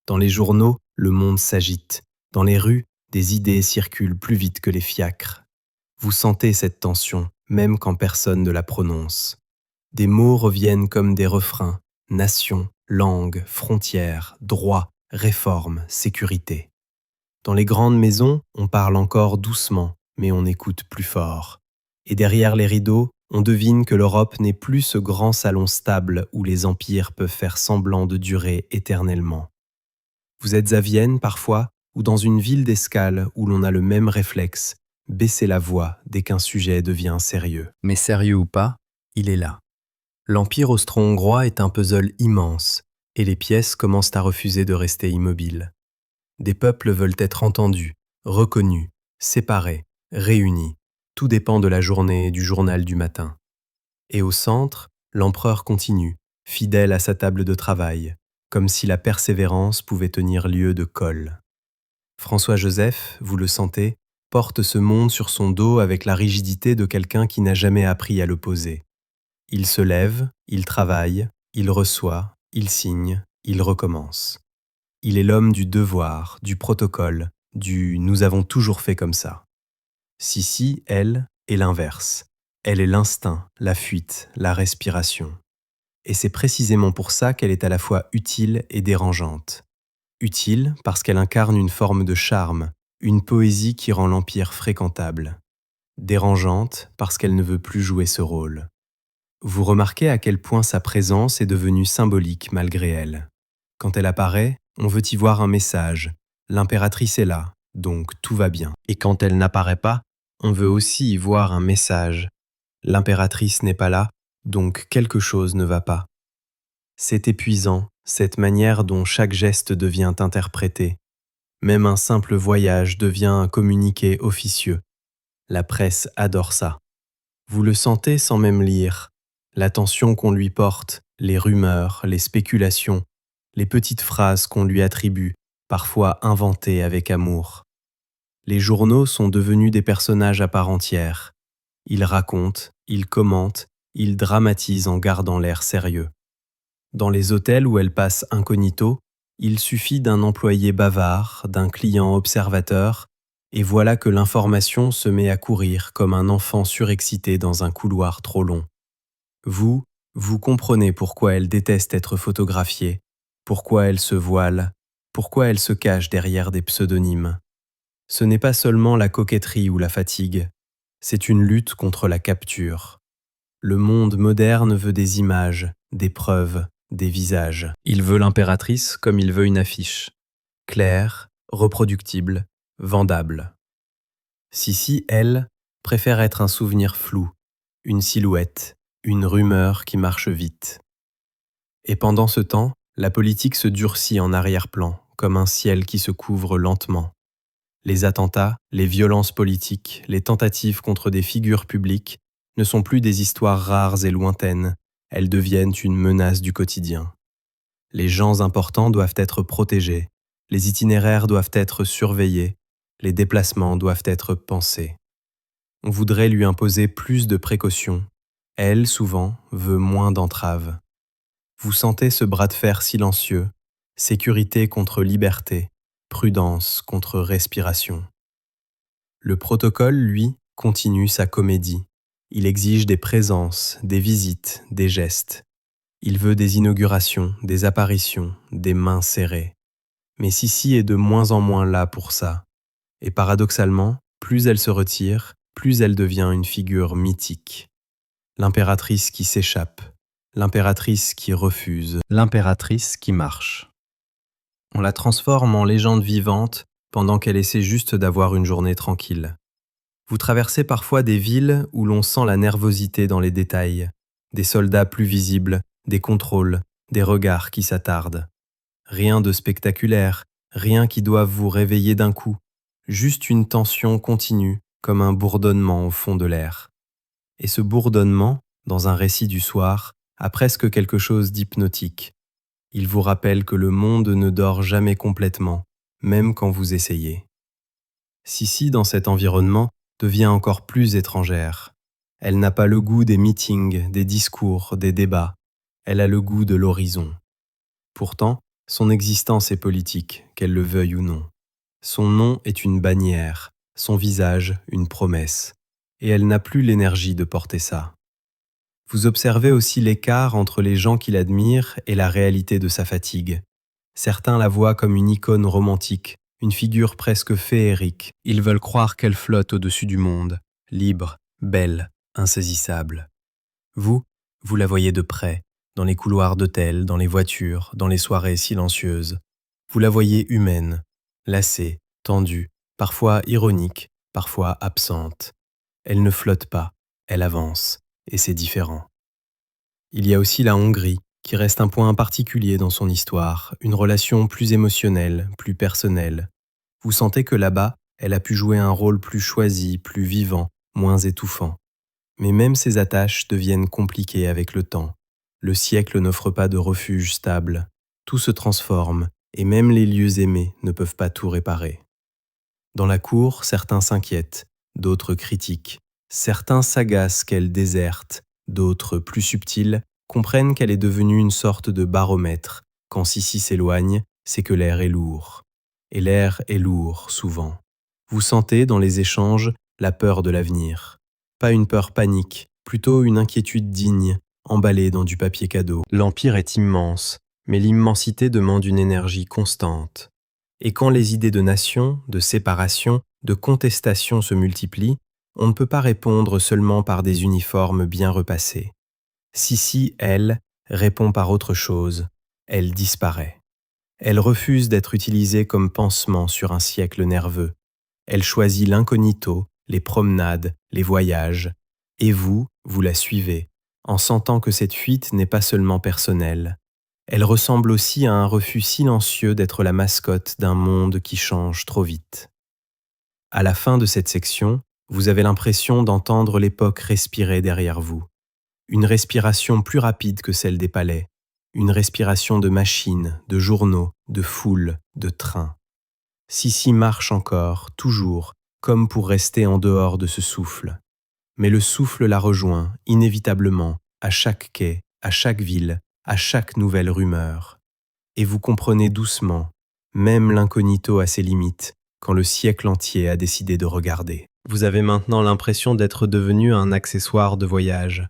Dans les journaux, le monde s'agite. Dans les rues, des idées circulent plus vite que les fiacres. Vous sentez cette tension, même quand personne ne la prononce. Des mots reviennent comme des refrains. Nation, langue, frontières, droit, réforme, sécurité. Dans les grandes maisons, on parle encore doucement, mais on écoute plus fort. Et derrière les rideaux, on devine que l'Europe n'est plus ce grand salon stable où les empires peuvent faire semblant de durer éternellement. Vous êtes à Vienne parfois, ou dans une ville d'escale où l'on a le même réflexe, baisser la voix dès qu'un sujet devient sérieux. Mais sérieux ou pas, il est là. L'Empire austro-hongrois est un puzzle immense, et les pièces commencent à refuser de rester immobiles. Des peuples veulent être entendus, reconnus, séparés, réunis. Tout dépend de la journée et du journal du matin. Et au centre, l'empereur continue, fidèle à sa table de travail, comme si la persévérance pouvait tenir lieu de colle. François-Joseph, vous le sentez, porte ce monde sur son dos avec la rigidité de quelqu'un qui n'a jamais appris à le poser. Il se lève, il travaille, il reçoit, il signe, il recommence. Il est l'homme du devoir, du protocole, du « nous avons toujours fait comme ça ». Sissi, elle, est l'inverse. Elle est l'instinct, la fuite, la respiration. Et c'est précisément pour ça qu'elle est à la fois utile et dérangeante. Utile parce qu'elle incarne une forme de charme, une poésie qui rend l'empire fréquentable. Dérangeante parce qu'elle ne veut plus jouer ce rôle. Vous remarquez à quel point sa présence est devenue symbolique malgré elle. Quand elle apparaît, on veut y voir un message. L'impératrice est là, donc tout va bien. Et quand elle n'apparaît pas, on veut aussi y voir un message. L'impératrice n'est pas là, donc quelque chose ne va pas. C'est épuisant, cette manière dont chaque geste devient interprété. Même un simple voyage devient un communiqué officieux. La presse adore ça. Vous le sentez sans même lire. L'attention qu'on lui porte, les rumeurs, les spéculations, les petites phrases qu'on lui attribue, parfois inventées avec amour. Les journaux sont devenus des personnages à part entière. Ils racontent, ils commentent, ils dramatisent en gardant l'air sérieux. Dans les hôtels où elle passe incognito, il suffit d'un employé bavard, d'un client observateur, et voilà que l'information se met à courir comme un enfant surexcité dans un couloir trop long. Vous comprenez pourquoi elle déteste être photographiée, pourquoi elle se voile, pourquoi elle se cache derrière des pseudonymes. Ce n'est pas seulement la coquetterie ou la fatigue, c'est une lutte contre la capture. Le monde moderne veut des images, des preuves, des visages. Il veut l'impératrice comme il veut une affiche. Claire, reproductible, vendable. Sissi, elle, préfère être un souvenir flou, une silhouette, une rumeur qui marche vite. Et pendant ce temps, la politique se durcit en arrière-plan, comme un ciel qui se couvre lentement. Les attentats, les violences politiques, les tentatives contre des figures publiques ne sont plus des histoires rares et lointaines, elles deviennent une menace du quotidien. Les gens importants doivent être protégés, les itinéraires doivent être surveillés, les déplacements doivent être pensés. On voudrait lui imposer plus de précautions. Elle, souvent, veut moins d'entraves. Vous sentez ce bras de fer silencieux, sécurité contre liberté, prudence contre respiration. Le protocole, lui, continue sa comédie. Il exige des présences, des visites, des gestes. Il veut des inaugurations, des apparitions, des mains serrées. Mais Sissi est de moins en moins là pour ça. Et paradoxalement, plus elle se retire, plus elle devient une figure mythique. L'impératrice qui s'échappe, l'impératrice qui refuse, l'impératrice qui marche. On la transforme en légende vivante pendant qu'elle essaie juste d'avoir une journée tranquille. Vous traversez parfois des villes où l'on sent la nervosité dans les détails, des soldats plus visibles, des contrôles, des regards qui s'attardent. Rien de spectaculaire, rien qui doive vous réveiller d'un coup, juste une tension continue, comme un bourdonnement au fond de l'air. Et ce bourdonnement, dans un récit du soir, a presque quelque chose d'hypnotique. Il vous rappelle que le monde ne dort jamais complètement, même quand vous essayez. Sissi, dans cet environnement, devient encore plus étrangère. Elle n'a pas le goût des meetings, des discours, des débats. Elle a le goût de l'horizon. Pourtant, son existence est politique, qu'elle le veuille ou non. Son nom est une bannière, son visage une promesse. Et elle n'a plus l'énergie de porter ça. Vous observez aussi l'écart entre les gens qui l'admirent et la réalité de sa fatigue. Certains la voient comme une icône romantique, une figure presque féerique. Ils veulent croire qu'elle flotte au-dessus du monde, libre, belle, insaisissable. Vous la voyez de près, dans les couloirs d'hôtels, dans les voitures, dans les soirées silencieuses. Vous la voyez humaine, lassée, tendue, parfois ironique, parfois absente. Elle ne flotte pas, elle avance, et c'est différent. Il y a aussi la Hongrie, qui reste un point particulier dans son histoire, une relation plus émotionnelle, plus personnelle. Vous sentez que là-bas, elle a pu jouer un rôle plus choisi, plus vivant, moins étouffant. Mais même ces attaches deviennent compliquées avec le temps. Le siècle n'offre pas de refuge stable. Tout se transforme, et même les lieux aimés ne peuvent pas tout réparer. Dans la cour, certains s'inquiètent, d'autres critiquent. Certains s'agacent qu'elle déserte, d'autres, plus subtils, comprennent qu'elle est devenue une sorte de baromètre. Quand Sissi s'éloigne, c'est que l'air est lourd. Et l'air est lourd, souvent. Vous sentez, dans les échanges, la peur de l'avenir. Pas une peur panique, plutôt une inquiétude digne, emballée dans du papier cadeau. L'empire est immense, mais l'immensité demande une énergie constante. Et quand les idées de nation, de séparation, de contestation se multiplient, on ne peut pas répondre seulement par des uniformes bien repassés. Sissi, elle, répond par autre chose. Elle disparaît. Elle refuse d'être utilisée comme pansement sur un siècle nerveux. Elle choisit l'incognito, les promenades, les voyages. Et vous la suivez, en sentant que cette fuite n'est pas seulement personnelle. Elle ressemble aussi à un refus silencieux d'être la mascotte d'un monde qui change trop vite. À la fin de cette section, vous avez l'impression d'entendre l'époque respirer derrière vous. Une respiration plus rapide que celle des palais. Une respiration de machines, de journaux, de foules, de trains. Sissi marche encore, toujours, comme pour rester en dehors de ce souffle. Mais le souffle la rejoint, inévitablement, à chaque quai, à chaque ville, à chaque nouvelle rumeur. Et vous comprenez doucement, même l'incognito a ses limites, quand le siècle entier a décidé de regarder. Vous avez maintenant l'impression d'être devenu un accessoire de voyage.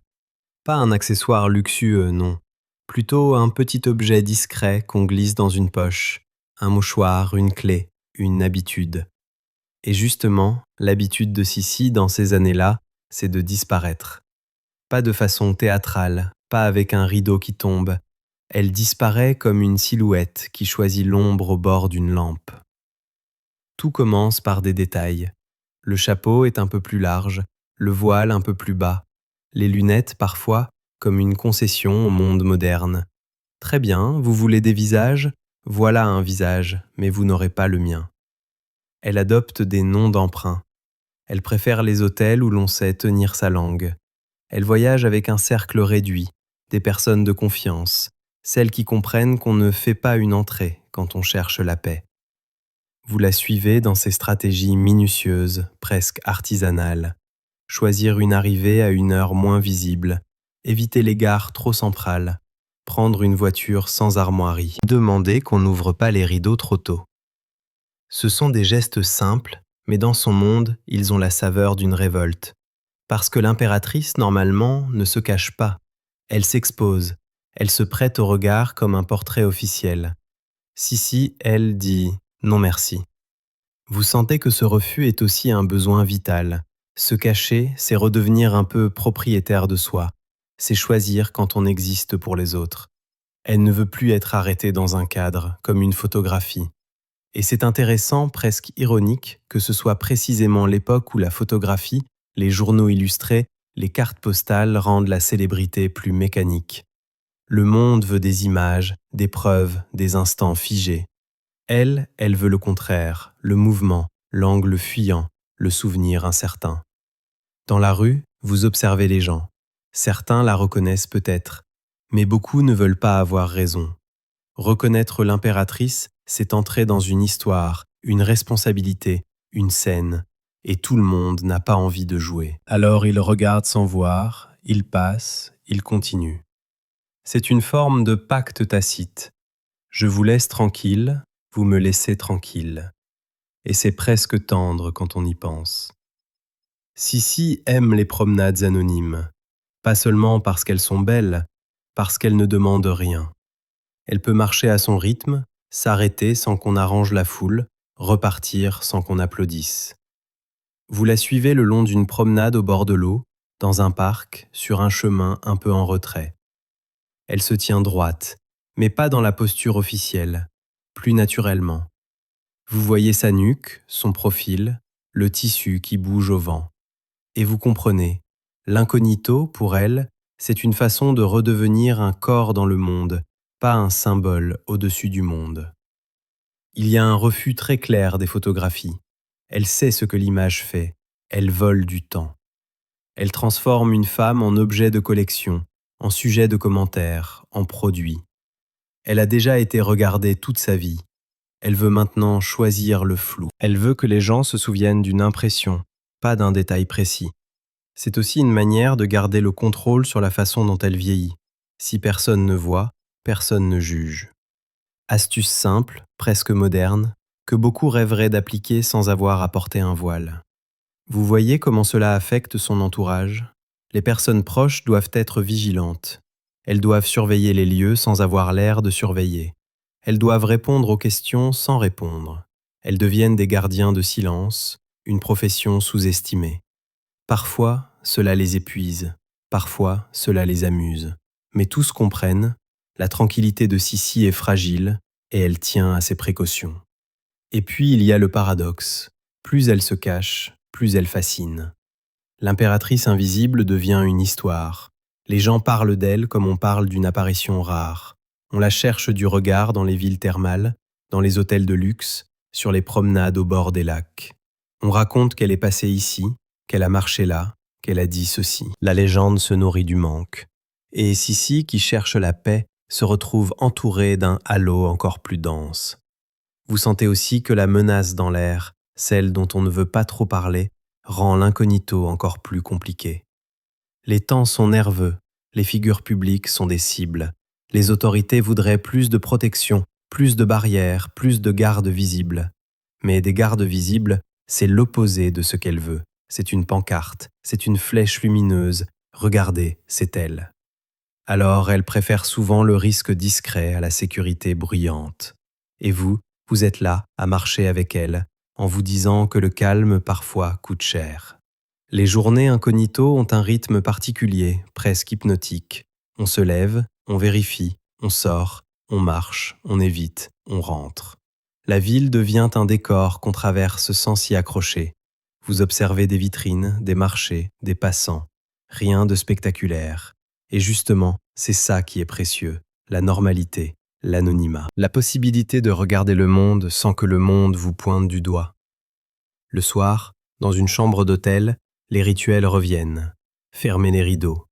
Pas un accessoire luxueux, non. Plutôt un petit objet discret qu'on glisse dans une poche, un mouchoir, une clé, une habitude. Et justement, l'habitude de Sissi dans ces années-là, c'est de disparaître. Pas de façon théâtrale, pas avec un rideau qui tombe. Elle disparaît comme une silhouette qui choisit l'ombre au bord d'une lampe. Tout commence par des détails. Le chapeau est un peu plus large, le voile un peu plus bas, les lunettes parfois comme une concession au monde moderne. Très bien, vous voulez des visages? Voilà un visage, mais vous n'aurez pas le mien. Elle adopte des noms d'emprunt. Elle préfère les hôtels où l'on sait tenir sa langue. Elle voyage avec un cercle réduit, des personnes de confiance, celles qui comprennent qu'on ne fait pas une entrée quand on cherche la paix. Vous la suivez dans ses stratégies minutieuses, presque artisanales. choisir une arrivée à une heure moins visible, éviter les gares trop centrales, prendre une voiture sans armoirie, demander qu'on n'ouvre pas les rideaux trop tôt. Ce sont des gestes simples, mais dans son monde, ils ont la saveur d'une révolte. Parce que l'impératrice, normalement, ne se cache pas. Elle s'expose, elle se prête au regard comme un portrait officiel. Sissi, elle, dit « non merci ». Vous sentez que ce refus est aussi un besoin vital. Se cacher, c'est redevenir un peu propriétaire de soi. C'est choisir quand on existe pour les autres. Elle ne veut plus être arrêtée dans un cadre, comme une photographie. Et c'est intéressant, presque ironique, que ce soit précisément l'époque où la photographie, les journaux illustrés, les cartes postales rendent la célébrité plus mécanique. Le monde veut des images, des preuves, des instants figés. Elle veut le contraire, le mouvement, l'angle fuyant, le souvenir incertain. Dans la rue, vous observez les gens. Certains la reconnaissent peut-être, mais beaucoup ne veulent pas avoir raison. Reconnaître l'impératrice, c'est entrer dans une histoire, une responsabilité, une scène, et tout le monde n'a pas envie de jouer. Alors il regarde sans voir, il passe, il continue. C'est une forme de pacte tacite. Je vous laisse tranquille, vous me laissez tranquille. Et c'est presque tendre quand on y pense. Sissi aime les promenades anonymes, pas seulement parce qu'elles sont belles, parce qu'elles ne demandent rien. Elle peut marcher à son rythme, s'arrêter sans qu'on arrange la foule, repartir sans qu'on applaudisse. Vous la suivez le long d'une promenade au bord de l'eau, dans un parc, sur un chemin un peu en retrait. Elle se tient droite, mais pas dans la posture officielle, plus naturellement. Vous voyez sa nuque, son profil, le tissu qui bouge au vent. Et vous comprenez, l'incognito, pour elle, c'est une façon de redevenir un corps dans le monde, pas un symbole au-dessus du monde. Il y a un refus très clair des photographies. Elle sait ce que l'image fait, elle vole du temps. Elle transforme une femme en objet de collection, en sujet de commentaires, en produit. Elle a déjà été regardée toute sa vie. Elle veut maintenant choisir le flou. Elle veut que les gens se souviennent d'une impression, pas d'un détail précis. C'est aussi une manière de garder le contrôle sur la façon dont elle vieillit. Si personne ne voit, personne ne juge. Astuce simple, presque moderne, que beaucoup rêveraient d'appliquer sans avoir à porter un voile. Vous voyez comment cela affecte son entourage ? Les personnes proches doivent être vigilantes. Elles doivent surveiller les lieux sans avoir l'air de surveiller. Elles doivent répondre aux questions sans répondre. Elles deviennent des gardiens de silence, une profession sous-estimée. Parfois, cela les épuise. Parfois, cela les amuse. Mais tous comprennent, la tranquillité de Sissi est fragile et elle tient à ses précautions. Et puis il y a le paradoxe. Plus elle se cache, plus elle fascine. L'impératrice invisible devient une histoire. Les gens parlent d'elle comme on parle d'une apparition rare. On la cherche du regard dans les villes thermales, dans les hôtels de luxe, sur les promenades au bord des lacs. On raconte qu'elle est passée ici, qu'elle a marché là, qu'elle a dit ceci. La légende se nourrit du manque. Et Sissi, qui cherche la paix, se retrouve entourée d'un halo encore plus dense. Vous sentez aussi que la menace dans l'air, celle dont on ne veut pas trop parler, rend l'incognito encore plus compliqué. Les temps sont nerveux, les figures publiques sont des cibles. Les autorités voudraient plus de protection, plus de barrières, plus de gardes visibles. Mais des gardes visibles, c'est l'opposé de ce qu'elle veut. C'est une pancarte, c'est une flèche lumineuse. Regardez, c'est elle. Alors elle préfère souvent le risque discret à la sécurité bruyante. Et vous êtes là à marcher avec elle, en vous disant que le calme parfois coûte cher. Les journées incognito ont un rythme particulier, presque hypnotique. On se lève, on vérifie, on sort, on marche, on évite, on rentre. La ville devient un décor qu'on traverse sans s'y accrocher. Vous observez des vitrines, des marchés, des passants. Rien de spectaculaire. Et justement, c'est ça qui est précieux, la normalité, l'anonymat. La possibilité de regarder le monde sans que le monde vous pointe du doigt. Le soir, dans une chambre d'hôtel, les rituels reviennent. Fermer les rideaux.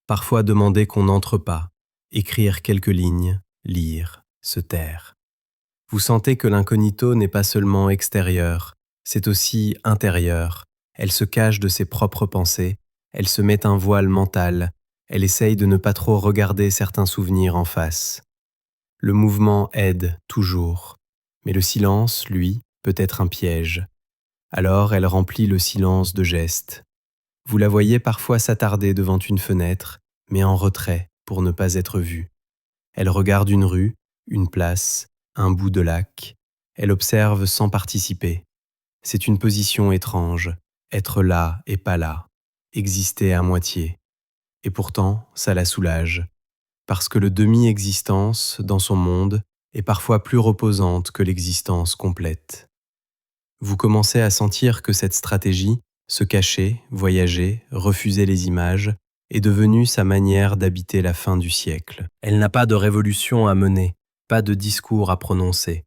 Parfois demander qu'on n'entre pas. Écrire quelques lignes, lire, se taire. Vous sentez que l'incognito n'est pas seulement extérieur, c'est aussi intérieur. Elle se cache de ses propres pensées, elle se met un voile mental, elle essaye de ne pas trop regarder certains souvenirs en face. Le mouvement aide, toujours, mais le silence, lui, peut être un piège. Alors elle remplit le silence de gestes. Vous la voyez parfois s'attarder devant une fenêtre, mais en retrait pour ne pas être vue. Elle regarde une rue, une place, un bout de lac. Elle observe sans participer. C'est une position étrange, être là et pas là, exister à moitié. Et pourtant, ça la soulage, parce que le demi-existence, dans son monde, est parfois plus reposante que l'existence complète. Vous commencez à sentir que cette stratégie, se cacher, voyager, refuser les images, est devenue sa manière d'habiter la fin du siècle. Elle n'a pas de révolution à mener, pas de discours à prononcer.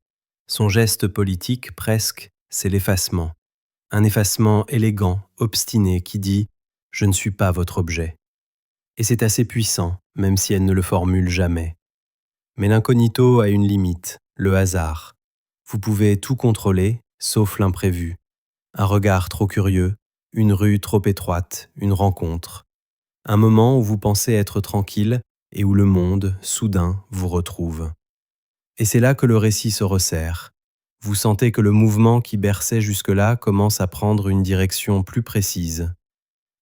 Son geste politique, presque, c'est l'effacement. Un effacement élégant, obstiné, qui dit « Je ne suis pas votre objet ». Et c'est assez puissant, même si elle ne le formule jamais. Mais l'incognito a une limite, le hasard. Vous pouvez tout contrôler, sauf l'imprévu. Un regard trop curieux, une rue trop étroite, une rencontre. Un moment où vous pensez être tranquille et où le monde, soudain, vous retrouve. Et c'est là que le récit se resserre. Vous sentez que le mouvement qui berçait jusque-là commence à prendre une direction plus précise.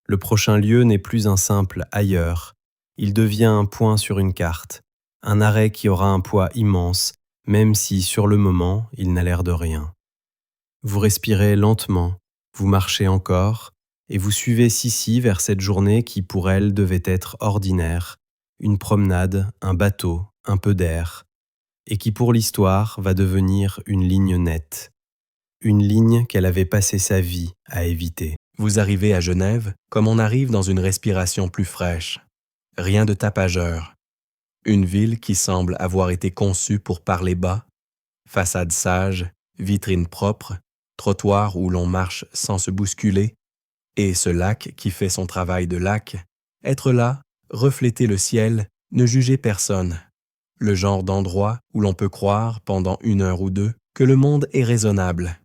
Le prochain lieu n'est plus un simple ailleurs. Il devient un point sur une carte, un arrêt qui aura un poids immense, même si, sur le moment, il n'a l'air de rien. Vous respirez lentement, vous marchez encore, et vous suivez Sissi vers cette journée qui, pour elle, devait être ordinaire, une promenade, un bateau, un peu d'air, et qui, pour l'histoire, va devenir une ligne nette, une ligne qu'elle avait passé sa vie à éviter. Vous arrivez à Genève comme on arrive dans une respiration plus fraîche. Rien de tapageur. Une ville qui semble avoir été conçue pour parler bas, façade sage, vitrine propre, trottoir où l'on marche sans se bousculer, et ce lac qui fait son travail de lac, être là, refléter le ciel, ne juger personne. Le genre d'endroit où l'on peut croire, pendant 1 heure ou 2, que le monde est raisonnable.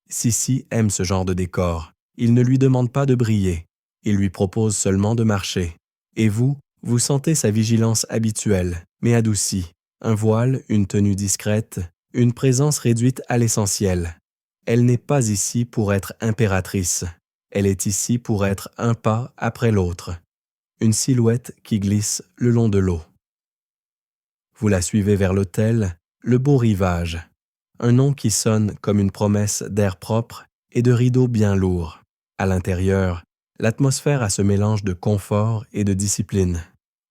Sissi aime ce genre de décor. Il ne lui demande pas de briller. Il lui propose seulement de marcher. Et vous sentez sa vigilance habituelle, mais adoucie. Un voile, une tenue discrète, une présence réduite à l'essentiel. Elle n'est pas ici pour être impératrice. Elle est ici pour être un pas après l'autre. Une silhouette qui glisse le long de l'eau. Vous la suivez vers l'hôtel, le beau rivage. Un nom qui sonne comme une promesse d'air propre et de rideaux bien lourds. À l'intérieur, l'atmosphère a ce mélange de confort et de discipline.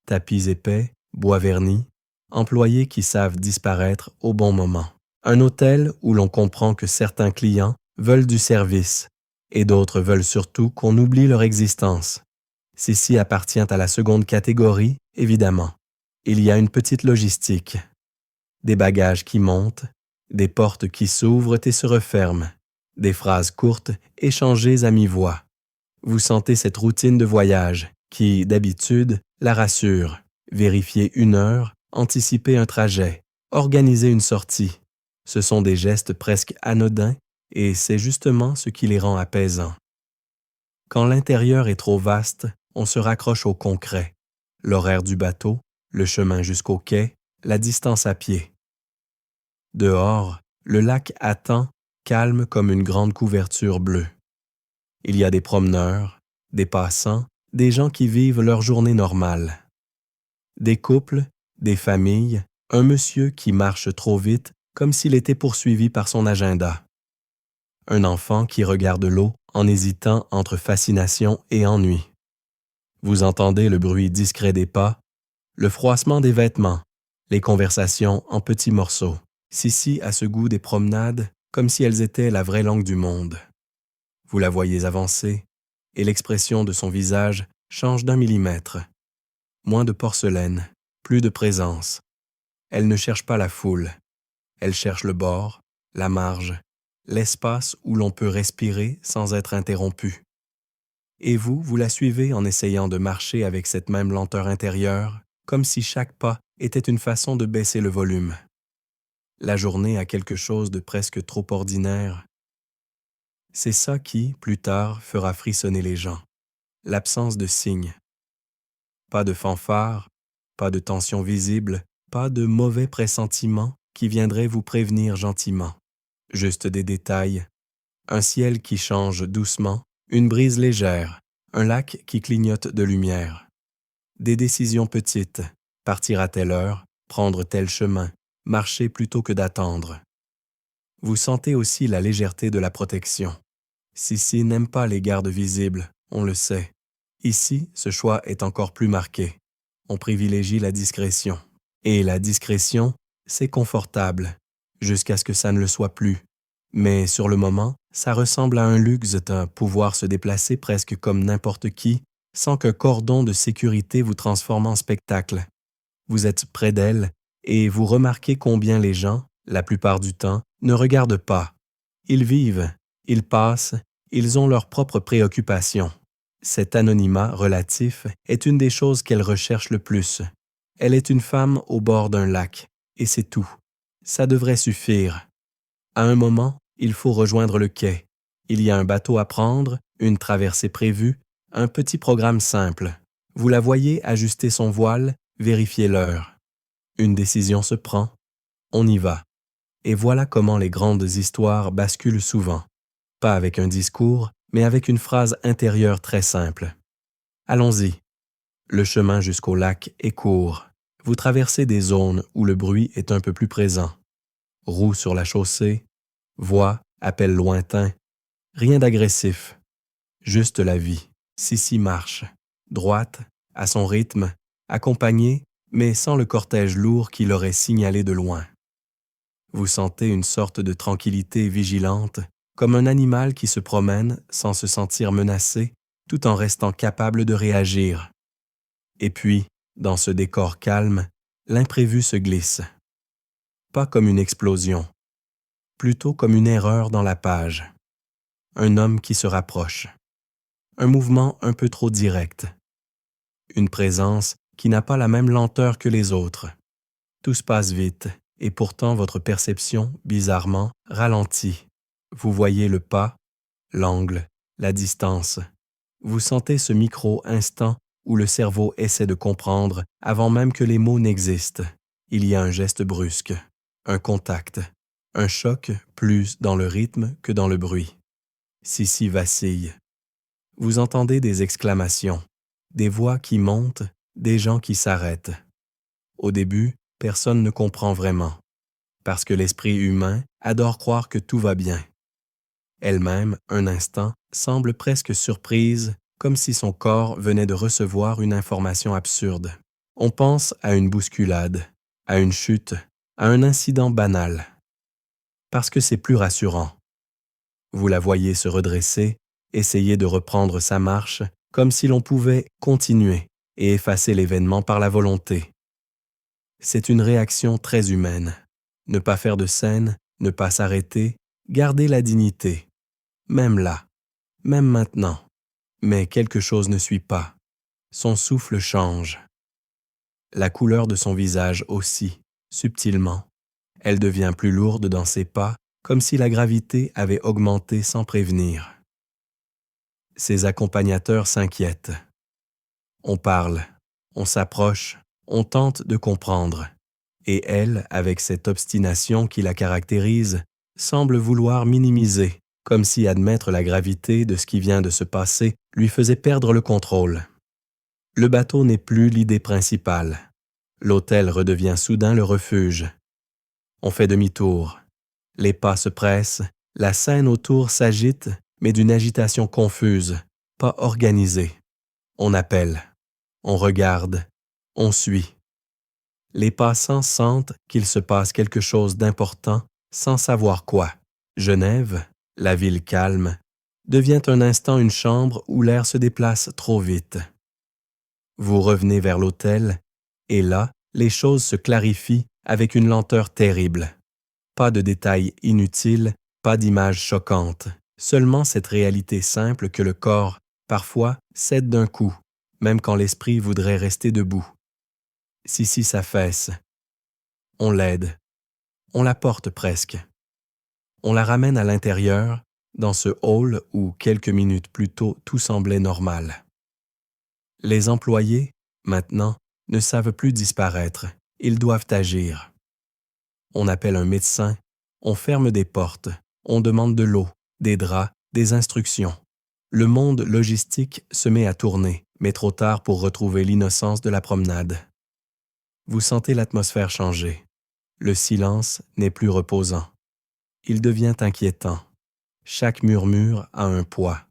Tapis épais, bois verni, employés qui savent disparaître au bon moment. Un hôtel où l'on comprend que certains clients veulent du service et d'autres veulent surtout qu'on oublie leur existence. Sissi appartient à la seconde catégorie, évidemment. Il y a une petite logistique. Des bagages qui montent, des portes qui s'ouvrent et se referment, des phrases courtes échangées à mi-voix. Vous sentez cette routine de voyage qui, d'habitude, la rassure. Vérifier 1 heure, anticiper un trajet, organiser une sortie. Ce sont des gestes presque anodins et c'est justement ce qui les rend apaisants. Quand l'intérieur est trop vaste, on se raccroche au concret. L'horaire du bateau, le chemin jusqu'au quai, la distance à pied. Dehors, le lac attend, calme comme une grande couverture bleue. Il y a des promeneurs, des passants, des gens qui vivent leur journée normale. Des couples, des familles, un monsieur qui marche trop vite comme s'il était poursuivi par son agenda. Un enfant qui regarde l'eau en hésitant entre fascination et ennui. Vous entendez le bruit discret des pas, le froissement des vêtements, les conversations en petits morceaux. Sissi a ce goût des promenades comme si elles étaient la vraie langue du monde. Vous la voyez avancer et l'expression de son visage change d'1 millimètre. Moins de porcelaine, plus de présence. Elle ne cherche pas la foule. Elle cherche le bord, la marge, l'espace où l'on peut respirer sans être interrompu. Et vous la suivez en essayant de marcher avec cette même lenteur intérieure, comme si chaque pas était une façon de baisser le volume. La journée a quelque chose de presque trop ordinaire. C'est ça qui, plus tard, fera frissonner les gens. L'absence de signes. Pas de fanfare, pas de tension visible, pas de mauvais pressentiments qui viendraient vous prévenir gentiment. Juste des détails. Un ciel qui change doucement, une brise légère, un lac qui clignote de lumière. Des décisions petites, partir à telle heure, prendre tel chemin, marcher plutôt que d'attendre. Vous sentez aussi la légèreté de la protection. Sissi n'aime pas les gardes visibles, on le sait. Ici, ce choix est encore plus marqué. On privilégie la discrétion. Et la discrétion, c'est confortable, jusqu'à ce que ça ne le soit plus. Mais sur le moment, ça ressemble à un luxe de pouvoir se déplacer presque comme n'importe qui, sans qu'un cordon de sécurité vous transforme en spectacle. Vous êtes près d'elle et vous remarquez combien les gens, la plupart du temps, ne regardent pas. Ils vivent, ils passent, ils ont leurs propres préoccupations. Cet anonymat relatif est une des choses qu'elle recherche le plus. Elle est une femme au bord d'un lac, et c'est tout. Ça devrait suffire. À un moment, il faut rejoindre le quai. Il y a un bateau à prendre, une traversée prévue, un petit programme simple. Vous la voyez ajuster son voile, vérifier l'heure. Une décision se prend, on y va. Et voilà comment les grandes histoires basculent souvent. Pas avec un discours, mais avec une phrase intérieure très simple. Allons-y. Le chemin jusqu'au lac est court. Vous traversez des zones où le bruit est un peu plus présent. Roues sur la chaussée, voix, appels lointains. Rien d'agressif. Juste la vie. Sissi marche. Droite, à son rythme, accompagnée, mais sans le cortège lourd qui l'aurait signalé de loin. Vous sentez une sorte de tranquillité vigilante, comme un animal qui se promène sans se sentir menacé, tout en restant capable de réagir. Et puis, dans ce décor calme, l'imprévu se glisse. Pas comme une explosion, plutôt comme une erreur dans la page. Un homme qui se rapproche. Un mouvement un peu trop direct. Une présence qui n'a pas la même lenteur que les autres. Tout se passe vite, et pourtant votre perception, bizarrement, ralentit. Vous voyez le pas, l'angle, la distance. Vous sentez ce micro-instant où le cerveau essaie de comprendre avant même que les mots n'existent. Il y a un geste brusque, un contact, un choc plus dans le rythme que dans le bruit. Sissi vacille. Vous entendez des exclamations, des voix qui montent, des gens qui s'arrêtent. Au début, personne ne comprend vraiment, parce que l'esprit humain adore croire que tout va bien. Elle-même, un instant, semble presque surprise, comme si son corps venait de recevoir une information absurde. On pense à une bousculade, à une chute, à un incident banal. Parce que c'est plus rassurant. Vous la voyez se redresser, essayer de reprendre sa marche, comme si l'on pouvait continuer et effacer l'événement par la volonté. C'est une réaction très humaine. Ne pas faire de scène, ne pas s'arrêter, garder la dignité. Même là, même maintenant. Mais quelque chose ne suit pas. Son souffle change. La couleur de son visage aussi, subtilement. Elle devient plus lourde dans ses pas, comme si la gravité avait augmenté sans prévenir. Ses accompagnateurs s'inquiètent. On parle, on s'approche, on tente de comprendre. Et elle, avec cette obstination qui la caractérise, semble vouloir minimiser, comme si admettre la gravité de ce qui vient de se passer lui faisait perdre le contrôle. Le bateau n'est plus l'idée principale. L'hôtel redevient soudain le refuge. On fait demi-tour. Les pas se pressent, la scène autour s'agite, mais d'une agitation confuse, pas organisée. On appelle, on regarde, on suit. Les passants sentent qu'il se passe quelque chose d'important sans savoir quoi. Genève, la ville calme, devient un instant une chambre où l'air se déplace trop vite. Vous revenez vers l'hôtel, et là, les choses se clarifient avec une lenteur terrible. Pas de détails inutiles, pas d'images choquantes, seulement cette réalité simple que le corps, parfois, cède d'un coup, même quand l'esprit voudrait rester debout. Sissi s'affaisse. On l'aide. On la porte presque. On la ramène à l'intérieur, dans ce hall où quelques minutes plus tôt tout semblait normal. Les employés, maintenant, ne savent plus disparaître, ils doivent agir. On appelle un médecin, on ferme des portes, on demande de l'eau, des draps, des instructions. Le monde logistique se met à tourner, mais trop tard pour retrouver l'innocence de la promenade. Vous sentez l'atmosphère changer. Le silence n'est plus reposant. Il devient inquiétant. Chaque murmure a un poids.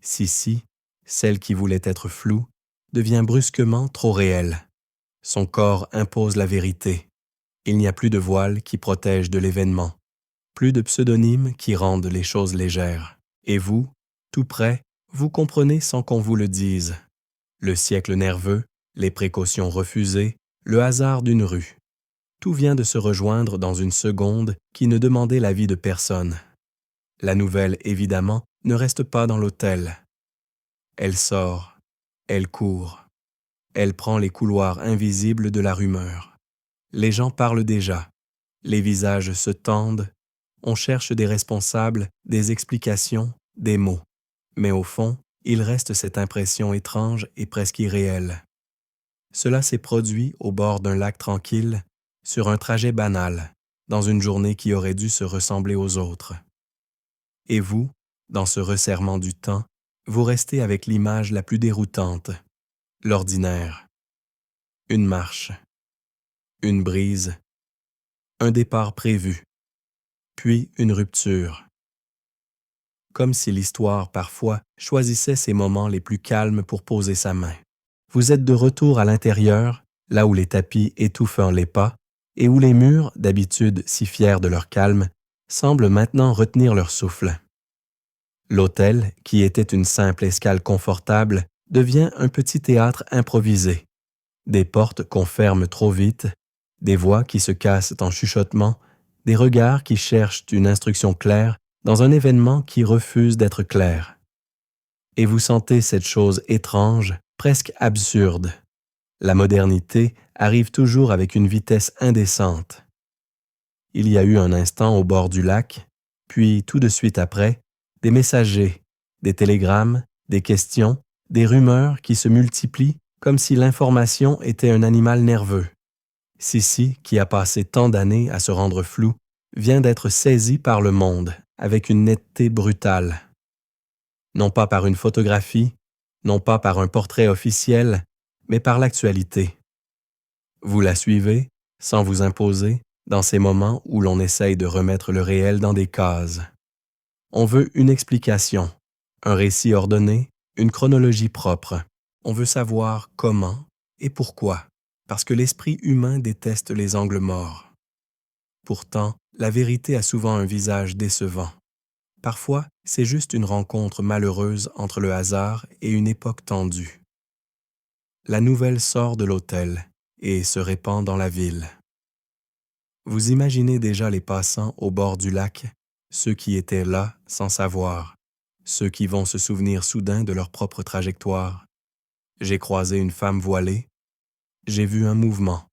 Sissi, celle qui voulait être floue, devient brusquement trop réelle. Son corps impose la vérité. Il n'y a plus de voile qui protège de l'événement, plus de pseudonymes qui rendent les choses légères. Et vous, tout près, vous comprenez sans qu'on vous le dise. Le siècle nerveux, les précautions refusées, le hasard d'une rue. Tout vient de se rejoindre dans une seconde qui ne demandait l'avis de personne. La nouvelle, évidemment, ne reste pas dans l'hôtel. Elle sort, elle court, elle prend les couloirs invisibles de la rumeur. Les gens parlent déjà, les visages se tendent, on cherche des responsables, des explications, des mots. Mais au fond, il reste cette impression étrange et presque irréelle. Cela s'est produit au bord d'un lac tranquille, sur un trajet banal, dans une journée qui aurait dû se ressembler aux autres. Et vous, dans ce resserrement du temps, vous restez avec l'image la plus déroutante, l'ordinaire. Une marche, une brise, un départ prévu, puis une rupture. Comme si l'histoire, parfois, choisissait ses moments les plus calmes pour poser sa main. Vous êtes de retour à l'intérieur, là où les tapis étouffent les pas, et où les murs, d'habitude si fiers de leur calme, semblent maintenant retenir leur souffle. L'hôtel, qui était une simple escale confortable, devient un petit théâtre improvisé. Des portes qu'on ferme trop vite, des voix qui se cassent en chuchotement, des regards qui cherchent une instruction claire dans un événement qui refuse d'être clair. Et vous sentez cette chose étrange, presque absurde. La modernité arrive toujours avec une vitesse indécente. Il y a eu un instant au bord du lac, puis tout de suite après, des messagers, des télégrammes, des questions, des rumeurs qui se multiplient comme si l'information était un animal nerveux. Sissi, qui a passé tant d'années à se rendre flou, vient d'être saisie par le monde avec une netteté brutale. Non pas par une photographie, non pas par un portrait officiel, mais par l'actualité. Vous la suivez, sans vous imposer, dans ces moments où l'on essaye de remettre le réel dans des cases. On veut une explication, un récit ordonné, une chronologie propre. On veut savoir comment et pourquoi, parce que l'esprit humain déteste les angles morts. Pourtant, la vérité a souvent un visage décevant. Parfois, c'est juste une rencontre malheureuse entre le hasard et une époque tendue. La nouvelle sort de l'hôtel et se répand dans la ville. Vous imaginez déjà les passants au bord du lac, ceux qui étaient là sans savoir, ceux qui vont se souvenir soudain de leur propre trajectoire. J'ai croisé une femme voilée, j'ai vu un mouvement,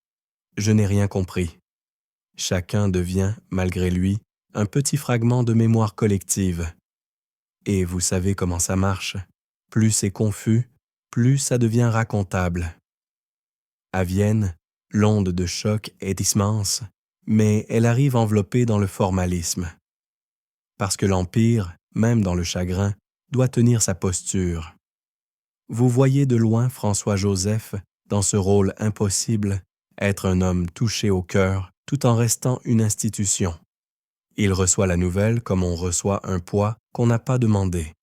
je n'ai rien compris. Chacun devient, malgré lui, un petit fragment de mémoire collective. Et vous savez comment ça marche. Plus c'est confus, plus ça devient racontable. À Vienne, l'onde de choc est immense, mais elle arrive enveloppée dans le formalisme. Parce que l'Empire, même dans le chagrin, doit tenir sa posture. Vous voyez de loin François-Joseph, dans ce rôle impossible, être un homme touché au cœur, tout en restant une institution. Il reçoit la nouvelle comme on reçoit un poids qu'on n'a pas demandé.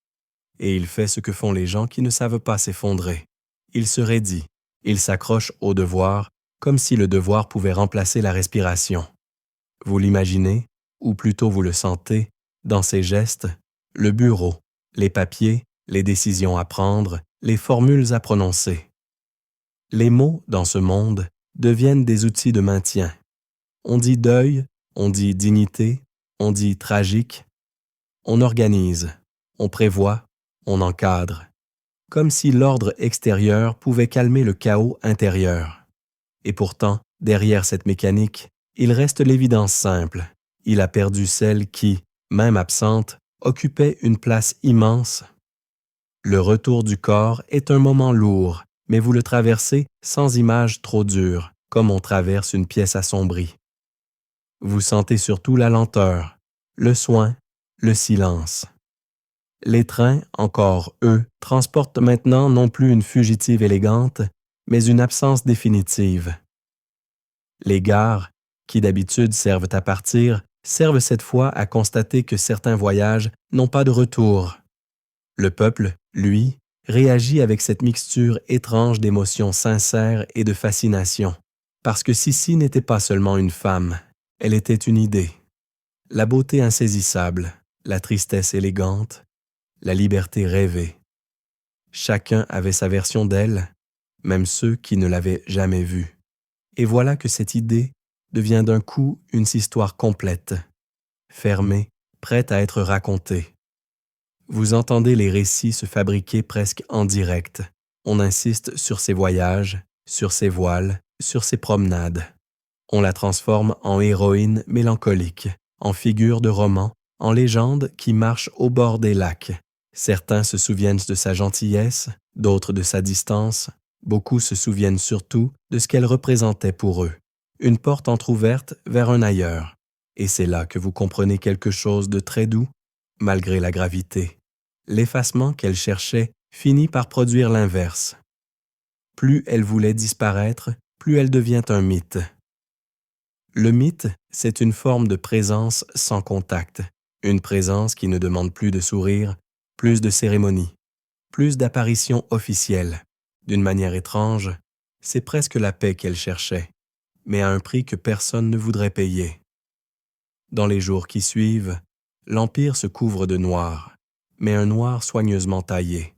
Et il fait ce que font les gens qui ne savent pas s'effondrer. Il se raidit, il s'accroche au devoir, comme si le devoir pouvait remplacer la respiration. Vous l'imaginez, ou plutôt vous le sentez, dans ses gestes, le bureau, les papiers, les décisions à prendre, les formules à prononcer. Les mots, dans ce monde, deviennent des outils de maintien. On dit deuil, on dit dignité, on dit tragique. On organise, on prévoit, on encadre. Comme si l'ordre extérieur pouvait calmer le chaos intérieur. Et pourtant, derrière cette mécanique, il reste l'évidence simple. Il a perdu celle qui, même absente, occupait une place immense. Le retour du corps est un moment lourd, mais vous le traversez sans image trop dure, comme on traverse une pièce assombrie. Vous sentez surtout la lenteur, le soin, le silence. Les trains, encore eux, transportent maintenant non plus une fugitive élégante, mais une absence définitive. Les gares, qui d'habitude servent à partir, servent cette fois à constater que certains voyages n'ont pas de retour. Le peuple, lui, réagit avec cette mixture étrange d'émotions sincères et de fascination, parce que Sissi n'était pas seulement une femme, elle était une idée. La beauté insaisissable, la tristesse élégante, la liberté rêvée. Chacun avait sa version d'elle, même ceux qui ne l'avaient jamais vue. Et voilà que cette idée devient d'un coup une histoire complète, fermée, prête à être racontée. Vous entendez les récits se fabriquer presque en direct. On insiste sur ses voyages, sur ses voiles, sur ses promenades. On la transforme en héroïne mélancolique, en figure de roman, en légende qui marche au bord des lacs. Certains se souviennent de sa gentillesse, d'autres de sa distance. Beaucoup se souviennent surtout de ce qu'elle représentait pour eux. Une porte entr'ouverte vers un ailleurs. Et c'est là que vous comprenez quelque chose de très doux, malgré la gravité. L'effacement qu'elle cherchait finit par produire l'inverse. Plus elle voulait disparaître, plus elle devient un mythe. Le mythe, c'est une forme de présence sans contact, une présence qui ne demande plus de sourire, plus de cérémonie, plus d'apparitions officielles. D'une manière étrange, c'est presque la paix qu'elle cherchait, mais à un prix que personne ne voudrait payer. Dans les jours qui suivent, l'Empire se couvre de noir, mais un noir soigneusement taillé.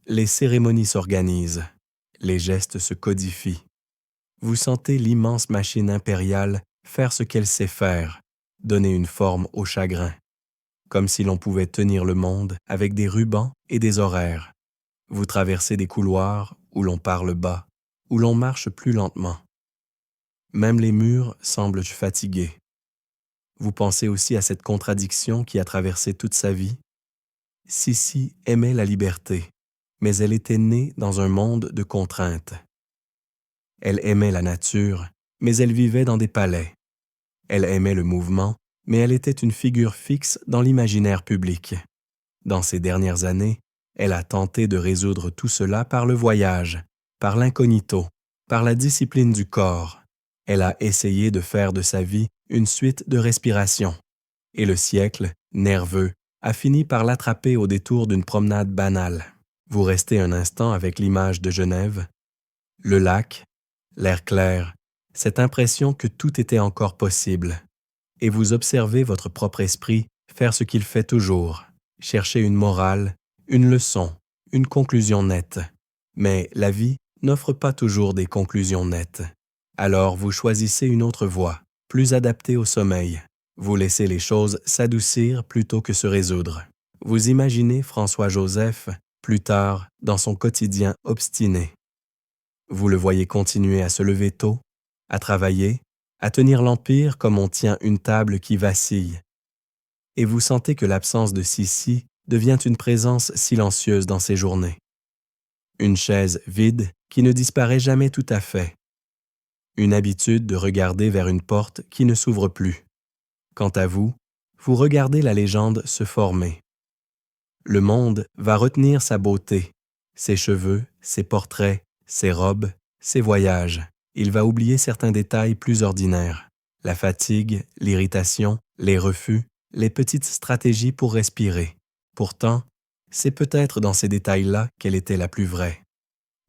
Les cérémonies s'organisent, les gestes se codifient. Vous sentez l'immense machine impériale faire ce qu'elle sait faire, donner une forme au chagrin, comme si l'on pouvait tenir le monde avec des rubans et des horaires. Vous traversez des couloirs où l'on parle bas, où l'on marche plus lentement. Même les murs semblent fatigués. Vous pensez aussi à cette contradiction qui a traversé toute sa vie. Sissi aimait la liberté, mais elle était née dans un monde de contraintes. Elle aimait la nature, mais elle vivait dans des palais. Elle aimait le mouvement, mais elle était une figure fixe dans l'imaginaire public. Dans ces dernières années, elle a tenté de résoudre tout cela par le voyage, par l'incognito, par la discipline du corps. Elle a essayé de faire de sa vie une suite de respiration. Et le siècle, nerveux, a fini par l'attraper au détour d'une promenade banale. Vous restez un instant avec l'image de Genève, le lac, l'air clair, cette impression que tout était encore possible. Et vous observez votre propre esprit faire ce qu'il fait toujours, chercher une morale, une leçon, une conclusion nette. Mais la vie n'offre pas toujours des conclusions nettes. Alors vous choisissez une autre voie, plus adaptée au sommeil. Vous laissez les choses s'adoucir plutôt que se résoudre. Vous imaginez François-Joseph, plus tard, dans son quotidien obstiné. Vous le voyez continuer à se lever tôt, à travailler, à tenir l'Empire comme on tient une table qui vacille. Et vous sentez que l'absence de Sissi devient une présence silencieuse dans ses journées. Une chaise vide qui ne disparaît jamais tout à fait. Une habitude de regarder vers une porte qui ne s'ouvre plus. Quant à vous, vous regardez la légende se former. Le monde va retenir sa beauté, ses cheveux, ses portraits, ses robes, ses voyages. Il va oublier certains détails plus ordinaires. La fatigue, l'irritation, les refus, les petites stratégies pour respirer. Pourtant, c'est peut-être dans ces détails-là qu'elle était la plus vraie.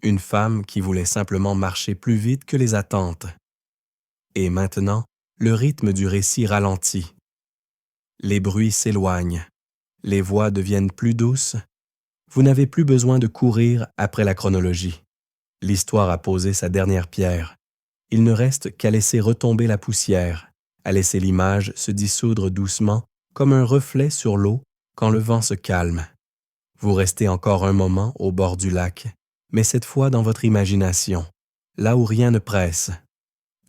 Une femme qui voulait simplement marcher plus vite que les attentes. Et maintenant, le rythme du récit ralentit. Les bruits s'éloignent. Les voix deviennent plus douces. Vous n'avez plus besoin de courir après la chronologie. L'histoire a posé sa dernière pierre. Il ne reste qu'à laisser retomber la poussière, à laisser l'image se dissoudre doucement comme un reflet sur l'eau quand le vent se calme. Vous restez encore un moment au bord du lac, mais cette fois dans votre imagination, là où rien ne presse.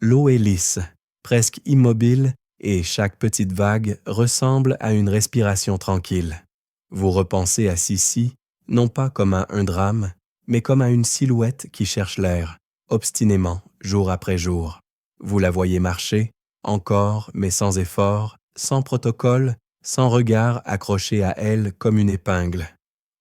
L'eau est lisse, presque immobile, et chaque petite vague ressemble à une respiration tranquille. Vous repensez à Sissi, non pas comme à un drame, mais comme à une silhouette qui cherche l'air, obstinément, jour après jour. Vous la voyez marcher, encore, mais sans effort, sans protocole, sans regard accroché à elle comme une épingle.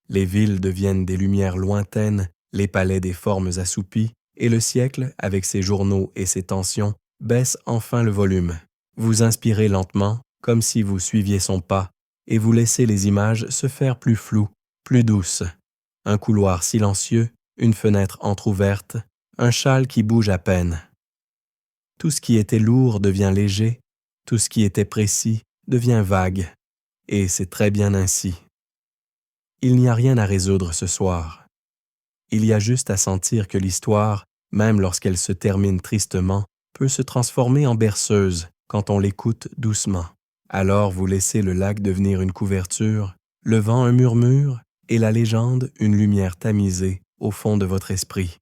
Les villes deviennent des lumières lointaines, les palais des formes assoupies, et le siècle, avec ses journaux et ses tensions, baisse enfin le volume. Vous inspirez lentement, comme si vous suiviez son pas, et vous laissez les images se faire plus floues, plus douces. Un couloir silencieux, une fenêtre entr'ouverte, un châle qui bouge à peine. Tout ce qui était lourd devient léger, tout ce qui était précis devient vague, et c'est très bien ainsi. Il n'y a rien à résoudre ce soir. Il y a juste à sentir que l'histoire, même lorsqu'elle se termine tristement, peut se transformer en berceuse quand on l'écoute doucement. Alors vous laissez le lac devenir une couverture, le vent un murmure et la légende une lumière tamisée au fond de votre esprit.